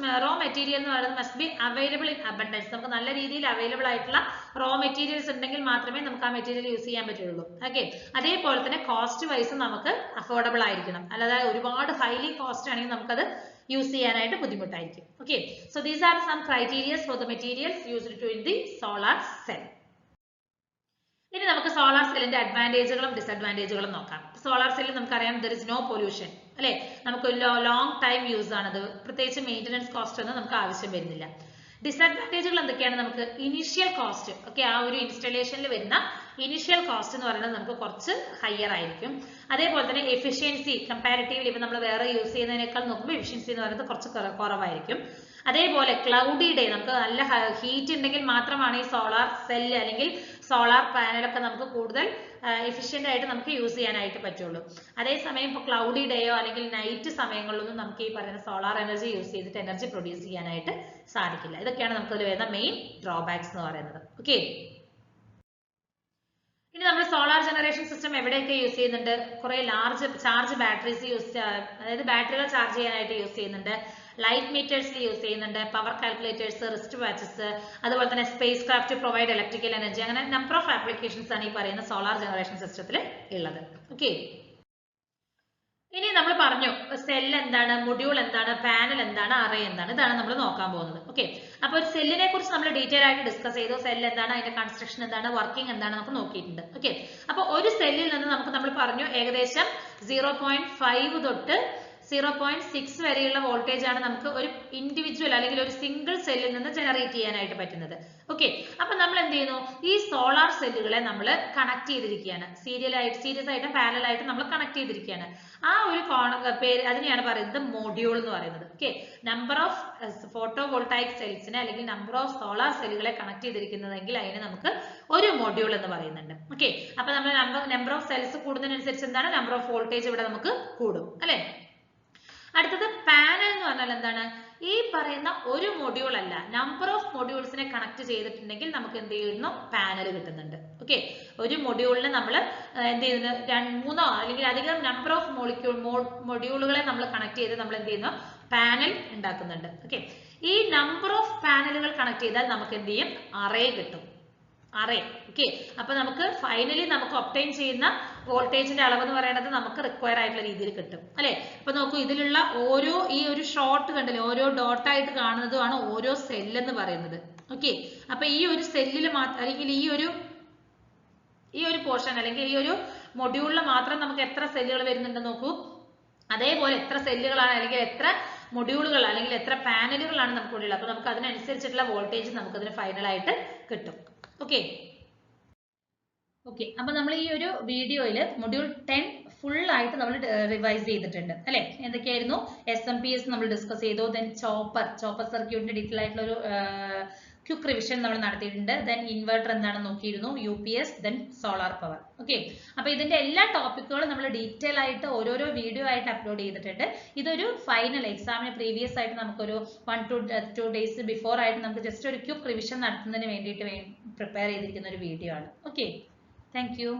മെറ്റീരിയൽ എന്ന് പറയുന്നത് must be available in abundance. നമുക്ക് നല്ല രീതിയിൽ അവൈലബിൾ ആയിട്ടുള്ള റോ മെറ്റീരിയൽസ് ഉണ്ടെങ്കിൽ മാത്രമേ നമുക്ക് ആ മെറ്റീരിയൽ യൂസ് ചെയ്യാൻ പറ്റുള്ളൂ. ഓക്കെ, അതേപോലെ തന്നെ കോസ്റ്റ് വൈസ് നമുക്ക് അഫോർഡബിൾ ആയിരിക്കണം. അല്ലാതെ ഒരുപാട് ഹൈലി കോസ്റ്റ് ആണെങ്കിൽ നമുക്കത് യൂസ് ചെയ്യാനായിട്ട് ബുദ്ധിമുട്ടായിരിക്കും. Okay, so these are some criterias for the materials used to in the solar cell. ഇനി നമുക്ക് സോളാർ സെല്ലിന്റെ അഡ്വാൻറ്റേജുകളും ഡിസഡ്വാൻറ്റേജുകളും നോക്കാം. സോളാർ സെല്ലിൽ നമുക്കറിയാം ദർ ഇസ് നോ പൊല്യൂഷൻ അല്ലെ. നമുക്ക് ലോങ് ടൈം യൂസ് ആണത്. പ്രത്യേകിച്ച് മെയിൻ്റനൻസ് കോസ്റ്റ് ഒന്നും നമുക്ക് ആവശ്യം വരുന്നില്ല. ഡിസഡ്വാൻറ്റേജുകൾ എന്തൊക്കെയാണ്? നമുക്ക് ഇനീഷ്യൽ കോസ്റ്റ്, ഓക്കെ, ആ ഒരു ഇൻസ്റ്റലേഷനിൽ വരുന്ന ഇനീഷ്യൽ കോസ്റ്റ് എന്ന് പറയുന്നത് നമുക്ക് കുറച്ച് ഹയർ ആയിരിക്കും. അതേപോലെ തന്നെ എഫിഷ്യൻസി കമ്പാരിറ്റീവ്ലി ഇപ്പൊ നമ്മൾ വേറെ യൂസ് ചെയ്യുന്നതിനേക്കാൾ നോക്കുമ്പോൾ എഫിഷ്യൻസി എന്ന് പറയുന്നത് കുറച്ച് കുറവായിരിക്കും. അതേപോലെ ക്ലൗഡി ഡേ, നമുക്ക് നല്ല ഹീറ്റ് ഉണ്ടെങ്കിൽ മാത്രമാണ് ഈ സോളാർ സെല്ല് അല്ലെങ്കിൽ സോളാർ പാനലൊക്കെ നമുക്ക് കൂടുതൽ എഫിഷ്യന്റ് ആയിട്ട് നമുക്ക് യൂസ് ചെയ്യാനായിട്ട് പറ്റുള്ളൂ. അതേസമയം ഇപ്പോൾ ക്ലൗഡി ഡേയോ അല്ലെങ്കിൽ നൈറ്റ് സമയങ്ങളിലൊന്നും നമുക്ക് ഈ പറയുന്ന സോളാർ എനർജി യൂസ് ചെയ്തിട്ട് എനർജി പ്രൊഡ്യൂസ് ചെയ്യാനായിട്ട് സാധിക്കില്ല. ഇതൊക്കെയാണ് നമുക്ക് ഇതിൽ വരുന്ന മെയിൻ ഡ്രോബാക്സ് എന്ന് പറയുന്നത്. ഓക്കെ, ഇനി നമ്മൾ സോളാർ ജനറേഷൻ സിസ്റ്റം എവിടെയൊക്കെ യൂസ് ചെയ്യുന്നുണ്ട്? കുറെ ലാർജ് ചാർജ് ബാറ്ററീസ് അതായത് ബാറ്ററികൾ ചാർജ് ചെയ്യാനായിട്ട് യൂസ് ചെയ്യുന്നുണ്ട്. ലൈറ്റ് മീറ്റേഴ്സിൽ യൂസ് ചെയ്യുന്നുണ്ട്. പവർ കാൽക്കുലേറ്റേഴ്സ്, റിസ്റ്റ് വാച്ചസ്, അതുപോലെ തന്നെ space craft provide electrical energy. അങ്ങനെ നമ്പർ ഓഫ് ആപ്ലിക്കേഷൻസ് ആണ് ഈ പറയുന്ന സോളാർ ജനറേഷൻ സിസ്റ്റത്തിൽ ഉള്ളത്. ഓക്കെ, ഇനി നമ്മൾ പറഞ്ഞു സെൽ എന്താണ്, മൊഡ്യൂൾ എന്താണ്, പാനൽ എന്താണ്, അറേ എന്താണ്. ഇതാണ് നമ്മൾ നോക്കാൻ പോകുന്നത്. ഓക്കെ, അപ്പൊ ഒരു സെല്ലിനെ കുറിച്ച് നമ്മൾ ഡീറ്റെയിൽ ആയിട്ട് ഡിസ്കസ് ചെയ്തു. സെൽ എന്താണ്, അതിന്റെ കൺസ്ട്രക്ഷൻ എന്താണ്, വർക്കിംഗ് എന്താണ് നമുക്ക് നോക്കിയിട്ടുണ്ട്. ഓക്കെ, അപ്പൊ ഒരു സെല്ലിൽ നിന്ന് നമ്മൾ പറഞ്ഞു ഏകദേശം 0.5 തൊട്ട് 0.6 വരെയുള്ള വോൾട്ടേജ് ആണ് നമുക്ക് ഒരു ഇൻഡിവിജ്വൽ അല്ലെങ്കിൽ ഒരു സിംഗിൾ സെല്ലിൽ നിന്ന് ജനറേറ്റ് ചെയ്യാനായിട്ട് പറ്റുന്നത്. ഓക്കെ, അപ്പൊ നമ്മൾ എന്ത് ചെയ്യുന്നു? ഈ സോളാർ സെല്ലുകളെ നമ്മൾ കണക്ട് ചെയ്തിരിക്കുകയാണ്. സീരീസ് ആയിട്ട് പാരലൽ ആയിട്ട് നമ്മൾ കണക്ട് ചെയ്തിരിക്കുകയാണ്. ആ ഒരു പേര് അതിനെയാണ് പറയുന്നത് മൊഡ്യൂൾ എന്ന് പറയുന്നത്. Okay, number of photovoltaic സെൽസിനെ അല്ലെങ്കിൽ നമ്പർ ഓഫ് സോളാർ സെല്ലുകളെ കണക്ട് ചെയ്തിരിക്കുന്നതെങ്കിൽ അതിന് നമുക്ക് ഒരു മൊഡ്യൂൾ എന്ന് പറയുന്നുണ്ട്. ഓക്കെ, അപ്പൊ നമ്മൾ നമ്പർ ഓഫ് സെൽസ് കൂടുന്നതിനനുസരിച്ച് എന്താണ് നമ്പർ ഓഫ് വോൾട്ടേജ് ഇവിടെ നമുക്ക് കൂടും അല്ലെ. അടുത്തത് പാനൽ എന്ന് പറഞ്ഞാൽ എന്താണ്? ഈ പറയുന്ന ഒരു മൊഡ്യൂൾ അല്ല, നമ്പർ ഓഫ് മൊഡ്യൂൾസിനെ കണക്ട് ചെയ്തിട്ടുണ്ടെങ്കിൽ നമുക്ക് എന്ത് ചെയ്യുന്നു? പാനൽ കിട്ടുന്നുണ്ട്. ഓക്കെ, ഒരു മൊഡ്യൂളിന് നമ്മൾ എന്ത് ചെയ്യുന്നു? 2-3 അല്ലെങ്കിൽ അധികം നമ്പർ ഓഫ് മൊഡ്യൂളുകളെ നമ്മൾ കണക്ട് ചെയ്ത് നമ്മൾ എന്ത് ചെയ്യുന്നു? പാനൽ ഉണ്ടാക്കുന്നുണ്ട്. ഓക്കെ, ഈ നമ്പർ ഓഫ് പാനലുകൾ കണക്ട് ചെയ്താൽ നമുക്ക് എന്ത് ചെയ്യും? അറേ കിട്ടും. അറേ. ഓക്കെ, അപ്പൊ നമുക്ക് ഫൈനലി നമുക്ക് ഒബ്റ്റൈൻ ചെയ്യുന്ന വോൾട്ടേജിന്റെ അളവ് എന്ന് പറയുന്നത് നമുക്ക് റിക്വയർ ആയിട്ടുള്ള രീതിയിൽ കിട്ടും അല്ലെ. അപ്പൊ നോക്കൂ, ഇതിലുള്ള ഓരോ ഈ ഒരു ഷോർട്ട് കണ്ടില്ലേ, ഓരോ ഡോട്ടായിട്ട് കാണുന്നതുമാണ് ഓരോ സെൽ എന്ന് പറയുന്നത്. ഓക്കെ, അപ്പൊ ഈ ഒരു സെല്ലിൽ മാത്രം അല്ലെങ്കിൽ ഈ ഒരു പോർഷൻ അല്ലെങ്കിൽ ഈ ഒരു മൊഡ്യൂളിൽ മാത്രം നമുക്ക് എത്ര സെല്ലുകൾ വരുന്നുണ്ട് നോക്കൂ. അതേപോലെ എത്ര സെല്ലുകളാണ് അല്ലെങ്കിൽ എത്ര മൊഡ്യൂളുകൾ അല്ലെങ്കിൽ എത്ര പാനലുകളാണ് നമുക്ക് ഉള്ളത്. അപ്പൊ നമുക്ക് അതിനനുസരിച്ചിട്ടുള്ള വോൾട്ടേജ് നമുക്ക് അതിന് ഫൈനലായിട്ട് കിട്ടും. ഓക്കെ, അപ്പൊ നമ്മൾ ഈ ഒരു വീഡിയോയിൽ മൊഡ്യൂൾ 10 ഫുൾ ആയിട്ട് നമ്മൾ റിവൈസ് ചെയ്തിട്ടുണ്ട് അല്ലെ. എന്തൊക്കെയായിരുന്നു? SMPS നമ്മൾ ഡിസ്കസ് ചെയ്തു. ദെൻ ചോപ്പർ സർക്യൂട്ടിന്റെ ഡീറ്റെയിൽ ആയിട്ടുള്ള ഒരു ക്വിക്ക് റിവിഷൻ നമ്മൾ നടത്തിയിട്ടുണ്ട്. ദെൻ ഇൻവെർട്ടർ എന്താണെന്ന് നോക്കിയിരുന്നു, UPS, then solar power. Okay, അപ്പൊ ഇതിന്റെ എല്ലാ ടോപ്പിക്കുകളും നമ്മൾ ഡീറ്റെയിൽ ആയിട്ട് ഓരോരോ വീഡിയോ ആയിട്ട് അപ്ലോഡ് ചെയ്തിട്ടുണ്ട്. ഇതൊരു ഫൈനൽ എക്സാമിന് പ്രീവിയസ് ആയിട്ട് നമുക്കൊരു 1 to 2 days ബിഫോർ ആയിട്ട് നമുക്ക് ജസ്റ്റ് ഒരു ക്വിക്ക് റിവിഷൻ നടത്തുന്നതിന് വേണ്ടിയിട്ട് പ്രിപ്പയർ ചെയ്തിരിക്കുന്ന ഒരു വീഡിയോ ആണ്. Okay, thank you.